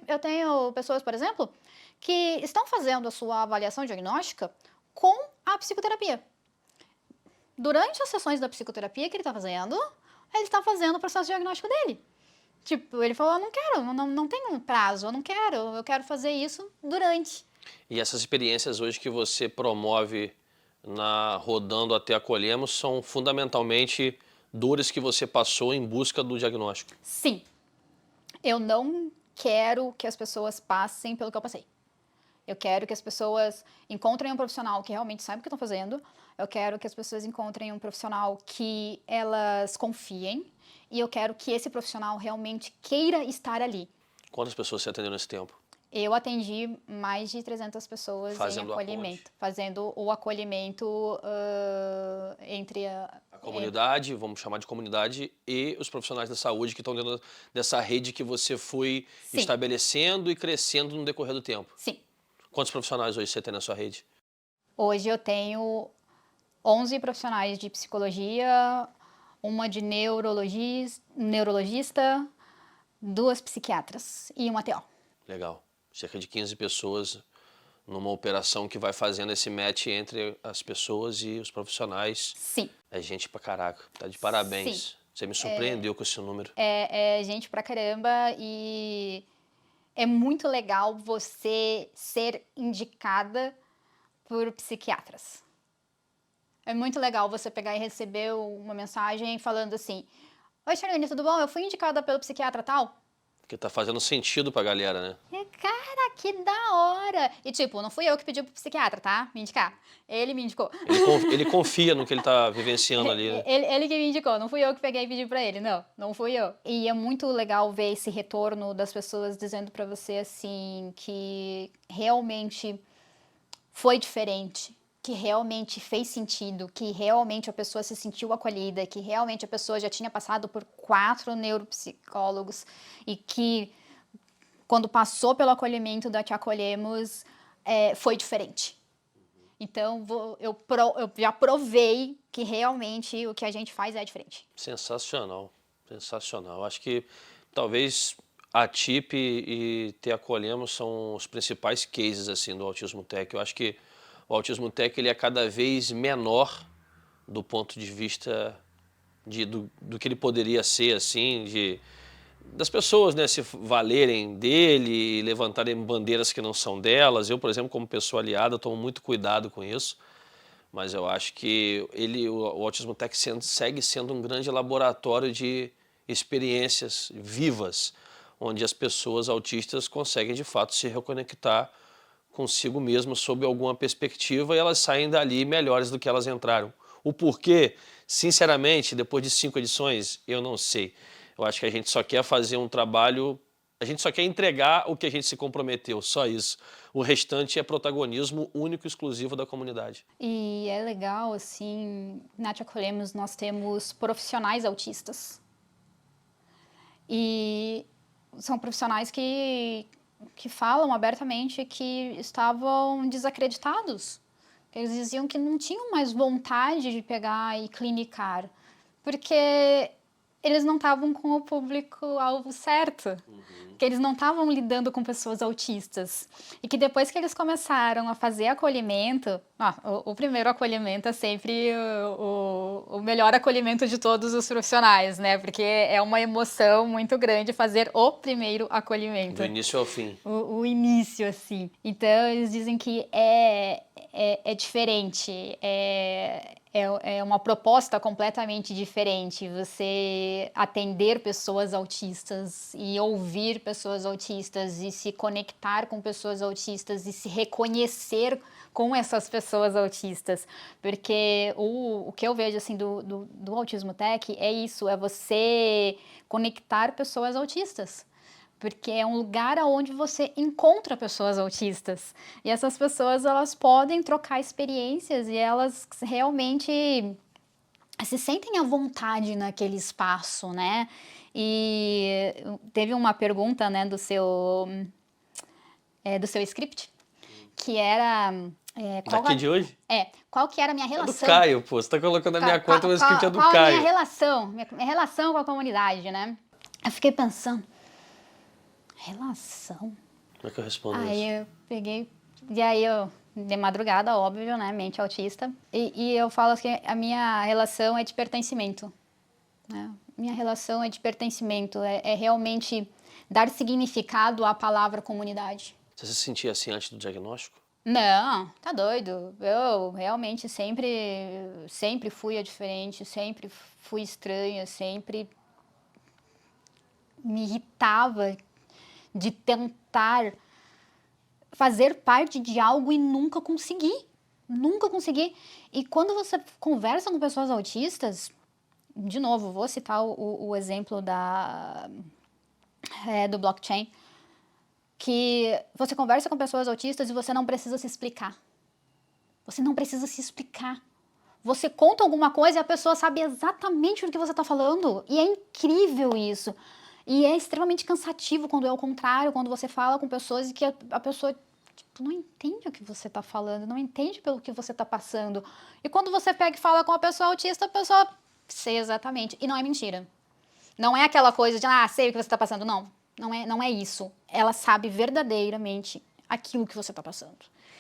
Eu tenho pessoas, por exemplo, que estão fazendo a sua avaliação diagnóstica com a psicoterapia. Durante as sessões da psicoterapia que ele está fazendo o processo diagnóstico dele. Tipo, ele falou, eu não quero, não tenho um prazo, eu quero fazer isso durante. E essas experiências hoje que você promove Rodando Até Acolhemos são fundamentalmente dores que você passou em busca do diagnóstico. Sim. Eu não quero que as pessoas passem pelo que eu passei. Eu quero que as pessoas encontrem um profissional que realmente sabe o que estão fazendo. Eu quero que as pessoas encontrem um profissional que elas confiem. E eu quero que esse profissional realmente queira estar ali. Quantas pessoas você atendeu nesse tempo? Eu atendi mais de 300 pessoas em acolhimento. Fazendo o acolhimento entre a comunidade, vamos chamar de comunidade, e os profissionais da saúde que estão dentro dessa rede que você foi Sim. estabelecendo e crescendo no decorrer do tempo. Sim. Quantos profissionais hoje você tem na sua rede? Hoje eu tenho 11 profissionais de psicologia, uma de neurologista, 2 psiquiatras e uma TO. Legal. Cerca de 15 pessoas numa operação que vai fazendo esse match entre as pessoas e os profissionais. Sim. É gente pra caraca. Tá de parabéns. Sim. Você me surpreendeu com esse número. É gente pra caramba e é muito legal você ser indicada por psiquiatras. É muito legal você pegar e receber uma mensagem falando assim: oi, Charlene, tudo bom? Eu fui indicada pelo psiquiatra tal. Porque tá fazendo sentido pra galera, né? Cara, que da hora! E tipo, não fui eu que pedi pro psiquiatra, tá? Me indicar. Ele me indicou. Ele confia no que ele tá vivenciando ali, né? Ele que me indicou, não fui eu que peguei e pedi pra ele, não fui eu. E é muito legal ver esse retorno das pessoas dizendo pra você, assim, que realmente foi diferente, que realmente fez sentido, que realmente a pessoa se sentiu acolhida, que realmente a pessoa já tinha passado por 4 neuropsicólogos e que quando passou pelo acolhimento da Te Acolhemos, foi diferente. Então, eu já provei que realmente o que a gente faz é diferente. Sensacional, sensacional. Acho que talvez a TIP e Te Acolhemos são os principais cases assim, do Autismo Tech. Eu acho que o Autismo Tech ele é cada vez menor do ponto de vista do que ele poderia ser, assim, das pessoas, né, se valerem dele e levantarem bandeiras que não são delas. Eu, por exemplo, como pessoa aliada, tomo muito cuidado com isso, mas eu acho que o Autismo Tech segue sendo um grande laboratório de experiências vivas, onde as pessoas autistas conseguem, de fato, se reconectar consigo mesmas sob alguma perspectiva e elas saem dali melhores do que elas entraram. O porquê, sinceramente, depois de 5 edições, eu não sei. Eu acho que a gente só quer fazer um trabalho, a gente só quer entregar o que a gente se comprometeu, só isso. O restante é protagonismo único e exclusivo da comunidade. E é legal, assim, na Te Acolhemos nós temos profissionais autistas. E são profissionais que falam abertamente que estavam desacreditados. Eles diziam que não tinham mais vontade de pegar e clinicar, porque eles não estavam com o público-alvo certo. Que eles não estavam lidando com pessoas autistas. E que depois que eles começaram a fazer acolhimento, o primeiro acolhimento é sempre o melhor acolhimento de todos os profissionais, né? Porque é uma emoção muito grande fazer o primeiro acolhimento. Do início ao fim. O início, assim. Então, eles dizem que é diferente, é uma proposta completamente diferente você atender pessoas autistas e ouvir pessoas autistas e se conectar com pessoas autistas e se reconhecer com essas pessoas autistas, porque o que eu vejo assim do Autismo Tech é isso, é você conectar pessoas autistas. Porque é um lugar onde você encontra pessoas autistas. E essas pessoas, elas podem trocar experiências e elas realmente se sentem à vontade naquele espaço, né? E teve uma pergunta, né, do seu script, que era... Daqui de hoje? Qual que era a minha É relação... do Caio, pô. Você tá colocando na minha conta, o script é do qual Caio. a minha relação com a comunidade, né? Eu fiquei pensando... Relação? Como é que eu respondo Aí isso? eu peguei, e aí eu, de madrugada, óbvio, né, mente autista, e eu falo que a minha relação é de pertencimento, né? Minha relação é de pertencimento, é realmente dar significado à palavra comunidade. Você se sentia assim antes do diagnóstico? Não, tá doido. Eu realmente sempre fui a diferente, sempre fui estranha, sempre me irritava de tentar fazer parte de algo e nunca consegui. Nunca consegui. E quando você conversa com pessoas autistas, de novo, vou citar o exemplo do blockchain, que você conversa com pessoas autistas e você não precisa se explicar. Você não precisa se explicar. Você conta alguma coisa e a pessoa sabe exatamente o que você está falando. E é incrível isso. E é extremamente cansativo quando é o contrário, quando você fala com pessoas e que a pessoa não entende o que você está falando, não entende pelo que você está passando. E quando você pega e fala com a pessoa autista, a pessoa sei exatamente. E não é mentira. Não é aquela coisa de, sei o que você está passando. Não, não é isso. Ela sabe verdadeiramente aquilo que você está passando.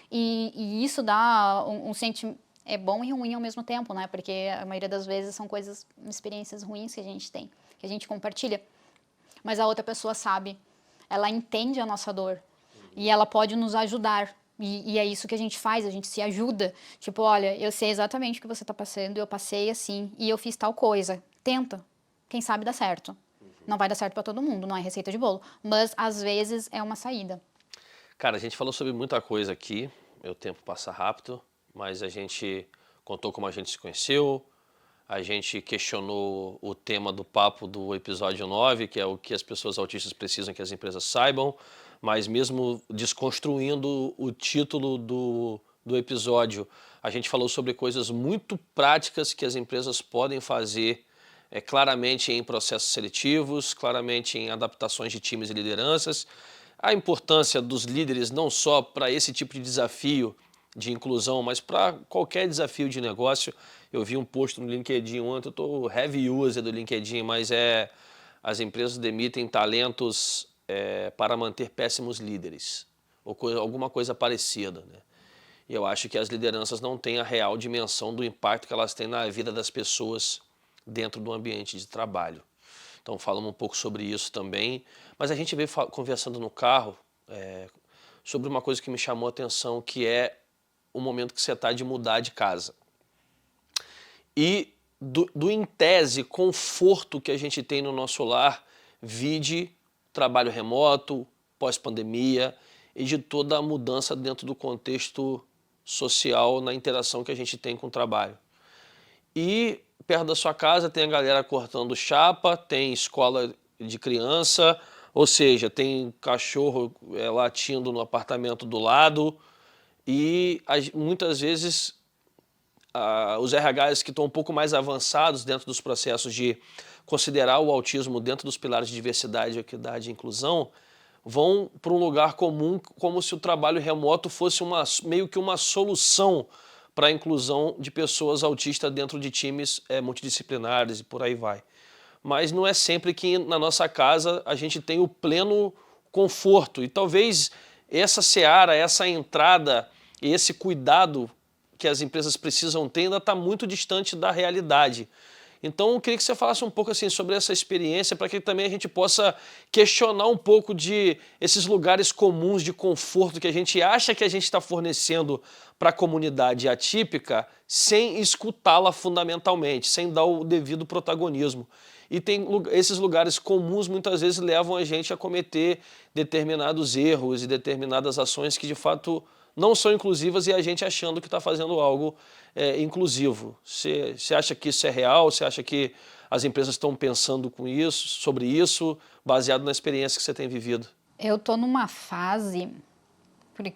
E isso dá um sentimento, é bom e ruim ao mesmo tempo, né? Porque a maioria das vezes são experiências ruins que a gente tem, que a gente compartilha. Mas a outra pessoa sabe, ela entende a nossa dor e ela pode nos ajudar. E é isso que a gente faz, a gente se ajuda. Tipo, olha, eu sei exatamente o que você está passando, eu passei assim e eu fiz tal coisa. Tenta, quem sabe dá certo. Não vai dar certo para todo mundo, não é receita de bolo, mas às vezes é uma saída. Cara, a gente falou sobre muita coisa aqui, o tempo passa rápido, mas a gente contou como a gente se conheceu, a gente questionou o tema do papo do episódio 9, que é o que as pessoas autistas precisam que as empresas saibam, mas mesmo desconstruindo o título do episódio, a gente falou sobre coisas muito práticas que as empresas podem fazer claramente em processos seletivos, claramente em adaptações de times e lideranças, a importância dos líderes não só para esse tipo de desafio de inclusão, mas para qualquer desafio de negócio. Eu vi um post no LinkedIn ontem, eu estou heavy user do LinkedIn, mas as empresas demitem talentos para manter péssimos líderes, ou alguma coisa parecida, né? E eu acho que as lideranças não têm a real dimensão do impacto que elas têm na vida das pessoas dentro do ambiente de trabalho. Então falamos um pouco sobre isso também, mas a gente veio conversando no carro sobre uma coisa que me chamou a atenção, que é o momento que você está de mudar de casa. E do em tese, conforto que a gente tem no nosso lar, vide trabalho remoto, pós-pandemia e de toda a mudança dentro do contexto social na interação que a gente tem com o trabalho. E perto da sua casa tem a galera cortando chapa, tem escola de criança, ou seja, tem cachorro latindo no apartamento do lado e muitas vezes os RHs que estão um pouco mais avançados dentro dos processos de considerar o autismo dentro dos pilares de diversidade, equidade e inclusão, vão para um lugar comum como se o trabalho remoto fosse meio que uma solução para a inclusão de pessoas autistas dentro de times multidisciplinares e por aí vai. mas não é sempre que na nossa casa a gente tem o pleno conforto. E talvez essa seara, essa entrada e esse cuidado que as empresas precisam ter ainda está muito distante da realidade. Então eu queria que você falasse um pouco assim sobre essa experiência para que também a gente possa questionar um pouco de esses lugares comuns de conforto que a gente acha que a gente está fornecendo para a comunidade atípica sem escutá-la fundamentalmente, sem dar o devido protagonismo. E esses lugares comuns muitas vezes levam a gente a cometer determinados erros e determinadas ações que de fato não são inclusivas e a gente achando que está fazendo algo inclusivo. Você acha que isso é real? Você acha que as empresas estão pensando com isso, sobre isso, baseado na experiência que você tem vivido? Eu tô numa fase porque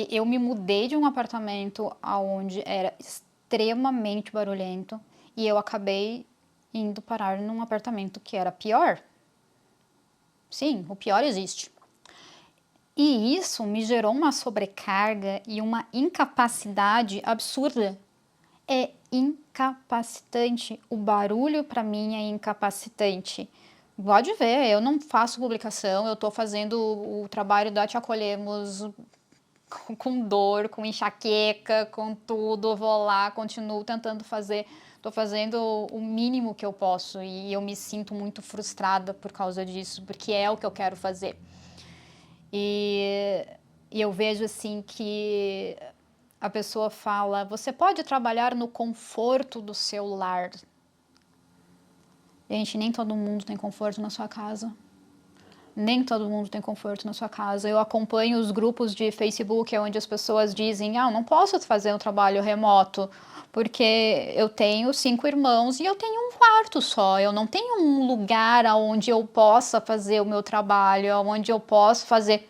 eu me mudei de um apartamento onde era extremamente barulhento e eu acabei indo parar num apartamento que era pior. Sim, o pior existe. E isso me gerou uma sobrecarga e uma incapacidade absurda. É incapacitante. O barulho para mim é incapacitante. Pode ver, eu não faço publicação, eu estou fazendo o trabalho da Te Acolhemos com dor, com enxaqueca, com tudo. Eu vou lá, continuo tentando fazer, estou fazendo o mínimo que eu posso e eu me sinto muito frustrada por causa disso, porque é o que eu quero fazer. E eu vejo assim que a pessoa fala, você pode trabalhar no conforto do seu lar. Gente, nem todo mundo tem conforto na sua casa. Nem todo mundo tem conforto na sua casa. Eu acompanho os grupos de Facebook onde as pessoas dizem, eu não posso fazer um trabalho remoto, porque eu tenho 5 irmãos e eu tenho um quarto só. Eu não tenho um lugar onde eu possa fazer o meu trabalho, onde eu posso fazer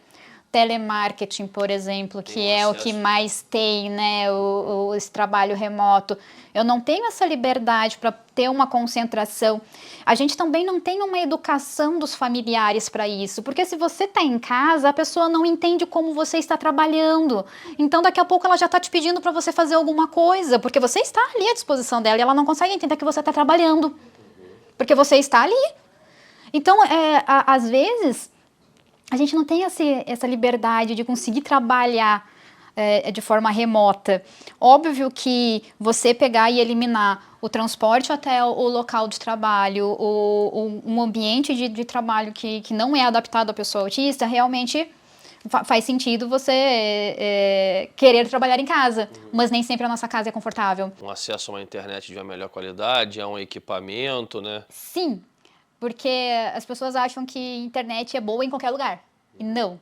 telemarketing, por exemplo, que é o que mais tem, né, esse trabalho remoto. Eu não tenho essa liberdade para ter uma concentração. A gente também não tem uma educação dos familiares para isso, porque se você está em casa, a pessoa não entende como você está trabalhando. Então, daqui a pouco ela já está te pedindo para você fazer alguma coisa, porque você está ali à disposição dela e ela não consegue entender que você está trabalhando, porque você está ali. Então, às vezes, a gente não tem essa liberdade de conseguir trabalhar de forma remota. Óbvio que você pegar e eliminar o transporte até o local de trabalho, um ambiente de trabalho que não é adaptado à pessoa autista, realmente faz sentido você querer trabalhar em casa, mas nem sempre a nossa casa é confortável. Um acesso a uma internet de uma melhor qualidade, a um equipamento, né? Sim, porque as pessoas acham que a internet é boa em qualquer lugar. E não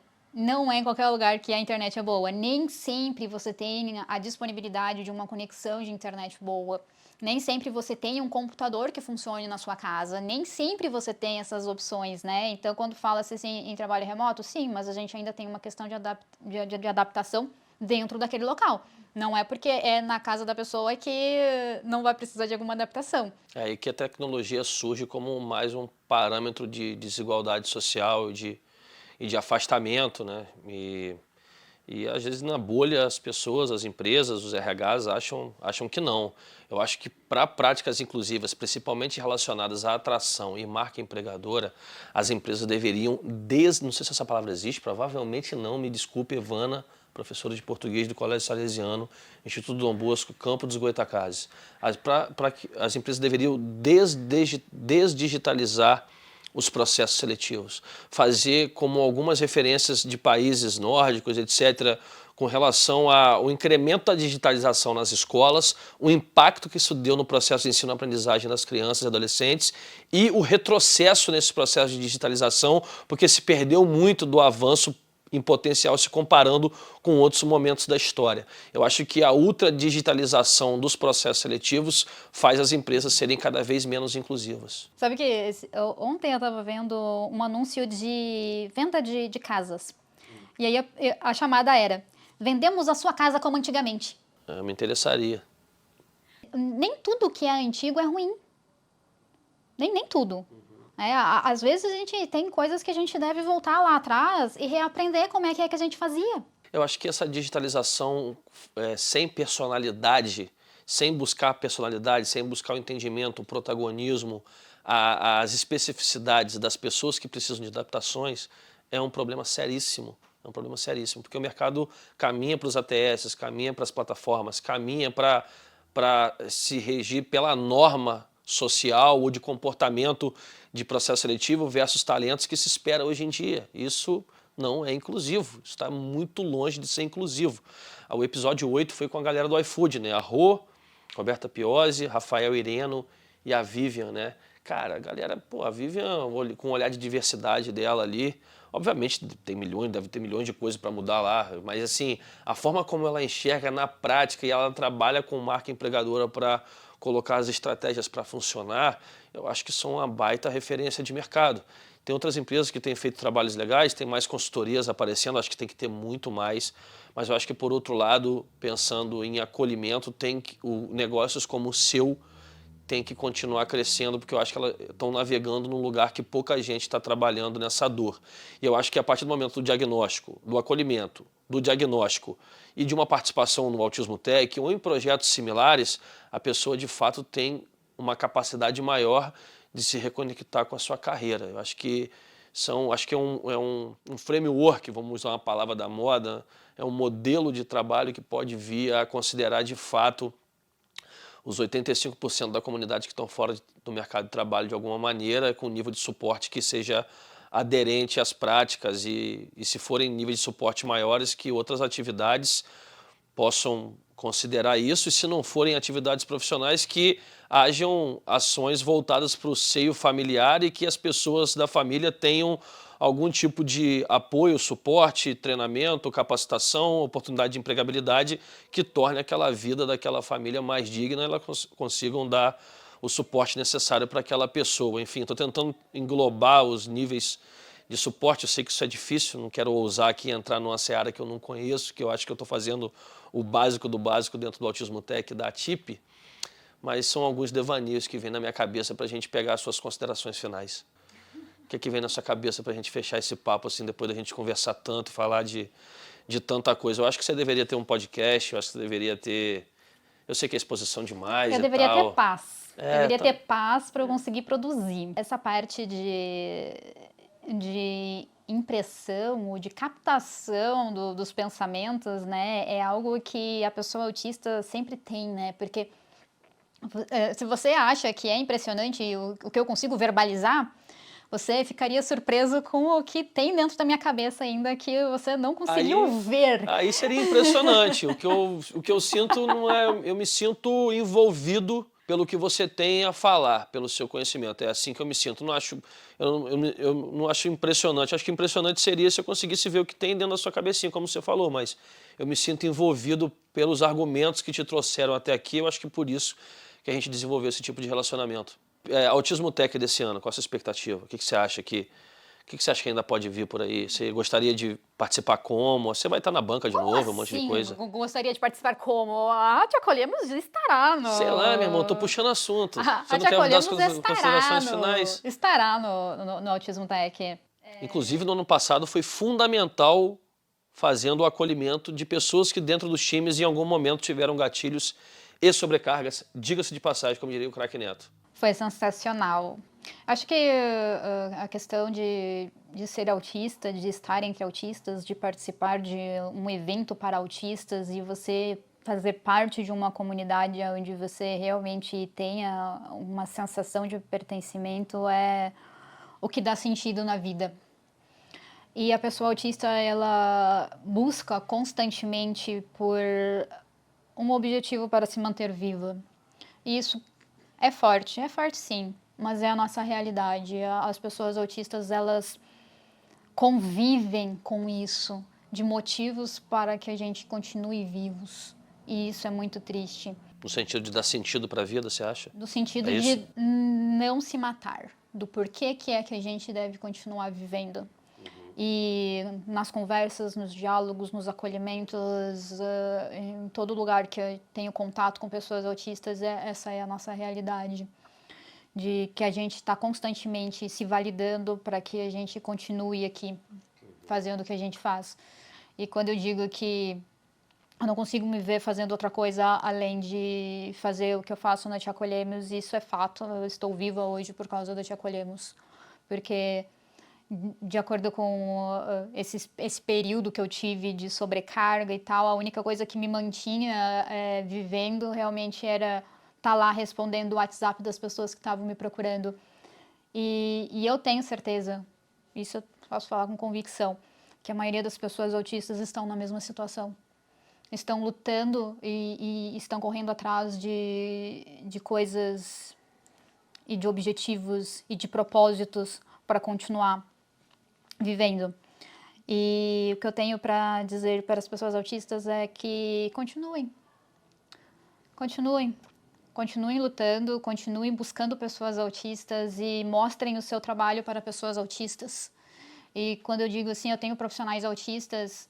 é em qualquer lugar que a internet é boa. Nem sempre você tem a disponibilidade de uma conexão de internet boa. Nem sempre você tem um computador que funcione na sua casa. Nem sempre você tem essas opções, né? Então, quando fala-se assim, em trabalho remoto, sim, mas a gente ainda tem uma questão de adaptação dentro daquele local. Não é porque é na casa da pessoa que não vai precisar de alguma adaptação. É aí que a tecnologia surge como mais um parâmetro de desigualdade social e de afastamento, né? E às vezes na bolha as pessoas, as empresas, os RHs acham que não. Eu acho que para práticas inclusivas, principalmente relacionadas à atração e marca empregadora, as empresas deveriam, não sei se essa palavra existe, provavelmente não, me desculpe, Evana, professora de português do Colégio Salesiano, Instituto Dom Bosco, Campo dos Goitacazes. As empresas deveriam desdigitalizar os processos seletivos, fazer como algumas referências de países nórdicos, etc., com relação ao incremento da digitalização nas escolas, o impacto que isso deu no processo de ensino-aprendizagem das crianças e adolescentes e o retrocesso nesse processo de digitalização, porque se perdeu muito do avanço em potencial se comparando com outros momentos da história. Eu acho que a ultradigitalização dos processos seletivos faz as empresas serem cada vez menos inclusivas. Sabe que ontem eu estava vendo um anúncio de venda de casas. E aí a chamada era, vendemos a sua casa como antigamente. Me interessaria. Nem tudo que é antigo é ruim. Nem tudo. Às vezes a gente tem coisas que a gente deve voltar lá atrás e reaprender como é que a gente fazia. Eu acho que essa digitalização sem personalidade, sem buscar a personalidade, sem buscar o entendimento, o protagonismo, as especificidades das pessoas que precisam de adaptações, é um problema seríssimo. É um problema seríssimo, porque o mercado caminha para os ATS, caminha para as plataformas, caminha para se regir pela norma social ou de comportamento de processo seletivo versus talentos que se espera hoje em dia. Isso não é inclusivo, está muito longe de ser inclusivo. O episódio 8 foi com a galera do iFood, né? A Rô, Roberta Piozzi, Rafael Ireno e a Vivian, né? Cara, a galera, pô, a Vivian com o olhar de diversidade dela ali, obviamente deve ter milhões de coisas para mudar lá, mas assim, a forma como ela enxerga na prática e ela trabalha com marca empregadora para colocar as estratégias para funcionar, eu acho que são uma baita referência de mercado. Tem outras empresas que têm feito trabalhos legais, tem mais consultorias aparecendo, acho que tem que ter muito mais, mas eu acho que por outro lado, pensando em acolhimento, tem negócios como o seu tem que continuar crescendo, porque eu acho que elas estão navegando num lugar que pouca gente está trabalhando nessa dor. E eu acho que a partir do momento do diagnóstico, do acolhimento, do diagnóstico e de uma participação no Autismo Tech ou em projetos similares, a pessoa de fato tem uma capacidade maior de se reconectar com a sua carreira. Eu acho que um framework, vamos usar uma palavra da moda, é um modelo de trabalho que pode vir a considerar de fato os 85% da comunidade que estão fora do mercado de trabalho de alguma maneira, com nível de suporte que seja aderente às práticas e se forem níveis de suporte maiores, que outras atividades possam considerar isso, e se não forem atividades profissionais, que hajam ações voltadas para o seio familiar e que as pessoas da família tenham algum tipo de apoio, suporte, treinamento, capacitação, oportunidade de empregabilidade que torne aquela vida daquela família mais digna e elas consigam dar o suporte necessário para aquela pessoa. Enfim, estou tentando englobar os níveis de suporte. Eu sei que isso é difícil, não quero ousar aqui entrar numa seara que eu não conheço, que eu acho que eu estou fazendo o básico do básico dentro do Autismo Tech da ATIP, mas são alguns devaneios que vêm na minha cabeça para a gente pegar as suas considerações finais. O que é que vem na sua cabeça para a gente fechar esse papo, assim, depois da gente conversar tanto, falar de tanta coisa? Eu acho que você deveria ter um podcast, eu acho que você deveria ter... Eu sei que é exposição demais Eu e deveria tal. ter paz. Deveria tá. ter paz para eu conseguir produzir. Essa parte de impressão ou de captação dos pensamentos, né, é algo que a pessoa autista sempre tem, né? Porque se você acha que é impressionante o que eu consigo verbalizar, você ficaria surpreso com o que tem dentro da minha cabeça ainda que você não conseguiu ver. Aí seria impressionante. O que eu sinto não é... Eu me sinto envolvido pelo que você tem a falar, pelo seu conhecimento. É assim que eu me sinto. Eu não acho impressionante. Acho que impressionante seria se eu conseguisse ver o que tem dentro da sua cabecinha, como você falou, mas eu me sinto envolvido pelos argumentos que te trouxeram até aqui. Eu acho que por isso que a gente desenvolveu esse tipo de relacionamento. Autismo Tech desse ano, qual a sua expectativa? O que você acha que... O que você acha que ainda pode vir por aí? Você gostaria de participar como? Você vai estar na banca de novo, um monte de coisa? Gostaria de participar como? A Te Acolhemos estará no... Sei lá, meu irmão, tô puxando assunto. Você A não Te quer dar as Acolhemos considerações finais? estará no Autismo Tech. Inclusive, no ano passado foi fundamental fazendo o acolhimento de pessoas que dentro dos times em algum momento tiveram gatilhos e sobrecargas, diga-se de passagem, como diria o craque Neto. Foi sensacional. Acho que a questão de ser autista, de estar entre autistas, de participar de um evento para autistas e você fazer parte de uma comunidade onde você realmente tenha uma sensação de pertencimento é o que dá sentido na vida. E a pessoa autista, ela busca constantemente por um objetivo para se manter viva. E isso é forte sim, mas é a nossa realidade. As pessoas autistas, elas convivem com isso, de motivos para que a gente continue vivos. E isso é muito triste. No sentido de dar sentido para a vida, você acha? No sentido É de isso? não se matar, do porquê que é que a gente deve continuar vivendo. E nas conversas, nos diálogos, nos acolhimentos, em todo lugar que eu tenho contato com pessoas autistas, essa é a nossa realidade. De que a gente está constantemente se validando para que a gente continue aqui fazendo o que a gente faz. E quando eu digo que Eu não consigo me ver fazendo outra coisa além de fazer o que eu faço na Te Acolhemos, e isso é fato. Eu estou viva hoje por causa da Te Acolhemos, porque de acordo com esse período que eu tive de sobrecarga e tal, a única coisa que me mantinha vivendo realmente era estar lá respondendo o WhatsApp das pessoas que estavam me procurando. E eu tenho certeza, isso eu posso falar com convicção, que a maioria das pessoas autistas estão na mesma situação. Estão lutando e estão correndo atrás de coisas e de objetivos e de propósitos para continuar vivendo. E o que eu tenho para dizer para as pessoas autistas é que continuem lutando, continuem buscando pessoas autistas e mostrem o seu trabalho para pessoas autistas. E quando eu digo assim, eu tenho profissionais autistas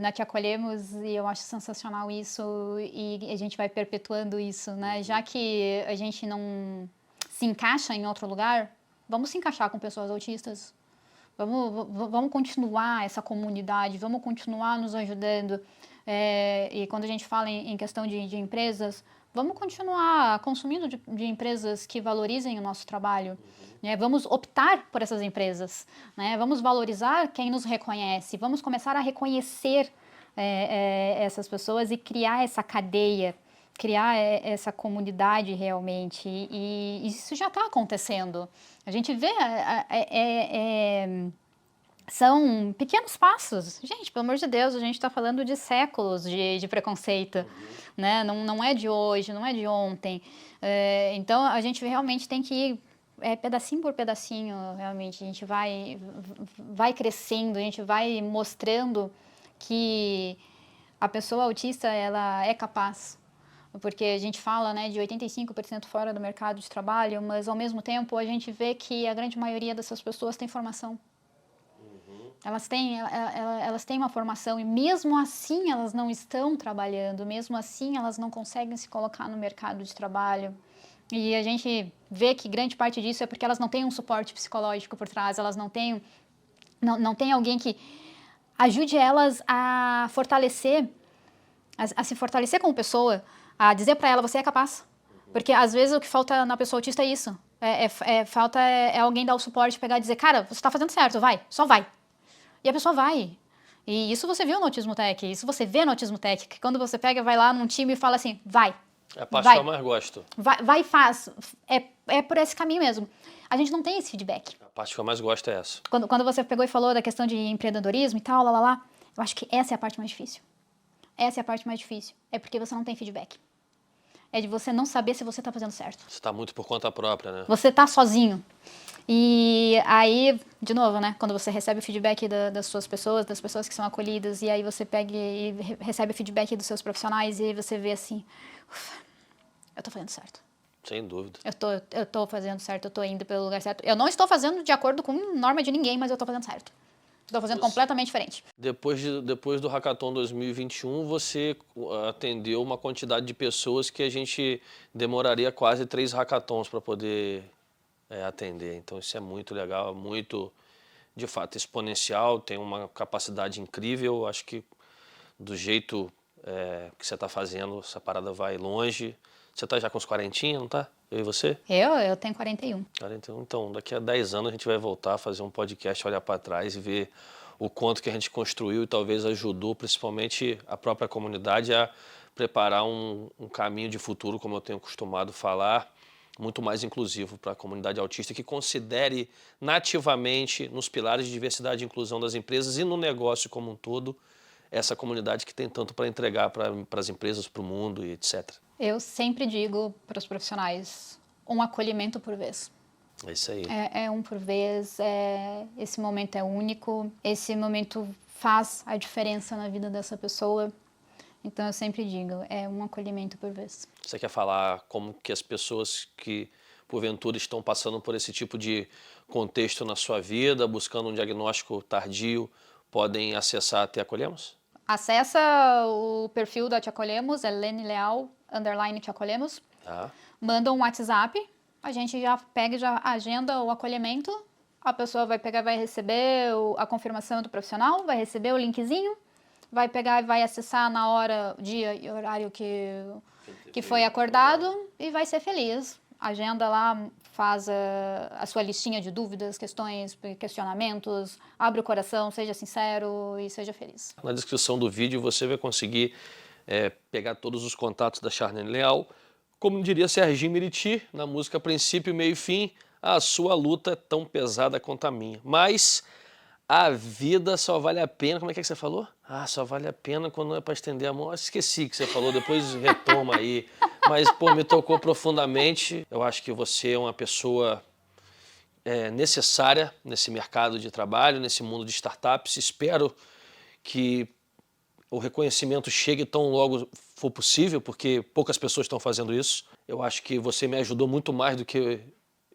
na Te Acolhemos, e eu acho sensacional isso, e a gente vai perpetuando isso, né? Já que a gente não se encaixa em outro lugar, vamos se encaixar com pessoas autistas. Vamos continuar essa comunidade, vamos continuar nos ajudando. E quando a gente fala em questão de empresas, vamos continuar consumindo de empresas que valorizem o nosso trabalho. Né? Vamos optar por essas empresas. Né? Vamos valorizar quem nos reconhece. Vamos começar a reconhecer essas pessoas e criar essa cadeia, criar essa comunidade realmente. E isso já está acontecendo. A gente vê... são pequenos passos. Gente, pelo amor de Deus, a gente está falando de séculos de preconceito, né? Não é de hoje, não é de ontem. Então, a gente realmente tem que ir pedacinho por pedacinho, realmente. A gente vai crescendo, a gente vai mostrando que a pessoa autista, ela é capaz. Porque a gente fala, né, de 85% fora do mercado de trabalho, mas, ao mesmo tempo, a gente vê que a grande maioria dessas pessoas tem formação. Elas têm uma formação e mesmo assim elas não estão trabalhando, mesmo assim elas não conseguem se colocar no mercado de trabalho. E a gente vê que grande parte disso é porque elas não têm um suporte psicológico por trás, elas não têm alguém que ajude elas a fortalecer, a se fortalecer como pessoa, a dizer para ela, você é capaz. Porque às vezes o que falta na pessoa autista é isso. Falta alguém dar o suporte, pegar e dizer, cara, você está fazendo certo, vai, só vai. E a pessoa vai. E isso você viu no Autismo Tech, isso você vê no Autismo Tech, que quando você vai lá num time e fala assim, vai. É a parte que eu mais gosto. Vai e faz. É por esse caminho mesmo. A gente não tem esse feedback. A parte que eu mais gosto é essa. Quando você pegou e falou da questão de empreendedorismo e tal, eu acho que essa é a parte mais difícil. Essa é a parte mais difícil. É porque você não tem feedback. É de você não saber se você está fazendo certo. Você está muito por conta própria, né? Você está sozinho. E aí, de novo, né? Quando você recebe o feedback das suas pessoas, das pessoas que são acolhidas, e aí você pega e recebe o feedback dos seus profissionais, e aí você vê assim, eu tô fazendo certo. Sem dúvida. Eu tô fazendo certo, eu tô indo pelo lugar certo. Eu não estou fazendo de acordo com norma de ninguém, mas eu tô fazendo certo. Estou fazendo completamente diferente. Depois do Hackathon 2021, você atendeu uma quantidade de pessoas que a gente demoraria quase 3 hackathons para poder atender. Então isso é muito legal, muito, de fato, exponencial, tem uma capacidade incrível. Acho que do jeito que você está fazendo, essa parada vai longe. Você está já com uns 40, não tá? Eu e você? Eu tenho 41. 41. Então, daqui a 10 anos a gente vai voltar a fazer um podcast, olhar para trás e ver o quanto que a gente construiu e talvez ajudou, principalmente a própria comunidade, a preparar um caminho de futuro, como eu tenho costumado falar, muito mais inclusivo para a comunidade autista, que considere nativamente nos pilares de diversidade e inclusão das empresas e no negócio como um todo, essa comunidade que tem tanto para entregar para as empresas, para o mundo e etc. Eu sempre digo para os profissionais, um acolhimento por vez. É isso aí. É um por vez, esse momento é único, esse momento faz a diferença na vida dessa pessoa. Então eu sempre digo, é um acolhimento por vez. Você quer falar como que as pessoas que porventura estão passando por esse tipo de contexto na sua vida, buscando um diagnóstico tardio, podem acessar a Te Acolhemos? Acessa o perfil da Te Acolhemos, é Lene Leal, _ Te Acolhemos. Tá. Manda um WhatsApp, a gente já pega e já agenda o acolhimento. A pessoa vai pegar, vai receber a confirmação do profissional, vai receber o linkzinho, vai pegar e vai acessar na hora, dia e horário que foi acordado e vai ser feliz. Agenda lá, faz a sua listinha de dúvidas, questões, questionamentos, abre o coração, seja sincero e seja feliz. Na descrição do vídeo você vai conseguir pegar todos os contatos da Charlene Leal. Como diria Serginho Meriti, na música Princípio, Meio e Fim, a sua luta é tão pesada quanto a minha. Mas a vida só vale a pena, como é que você falou? Ah, só vale a pena quando não é para estender a mão. Esqueci que você falou, depois retoma aí. Mas, pô, me tocou profundamente. Eu acho que você é uma pessoa necessária nesse mercado de trabalho, nesse mundo de startups. Espero que o reconhecimento chegue tão logo for possível, porque poucas pessoas estão fazendo isso. Eu acho que você me ajudou muito mais do que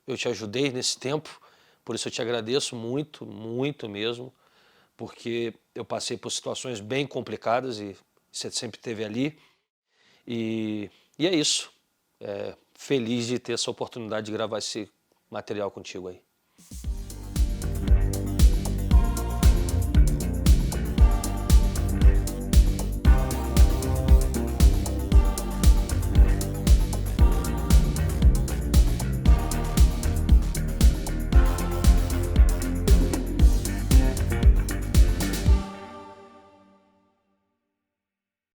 eu te ajudei nesse tempo, por isso eu te agradeço muito, muito mesmo, porque eu passei por situações bem complicadas e você sempre esteve ali. E é isso. Feliz de ter essa oportunidade de gravar esse material contigo aí.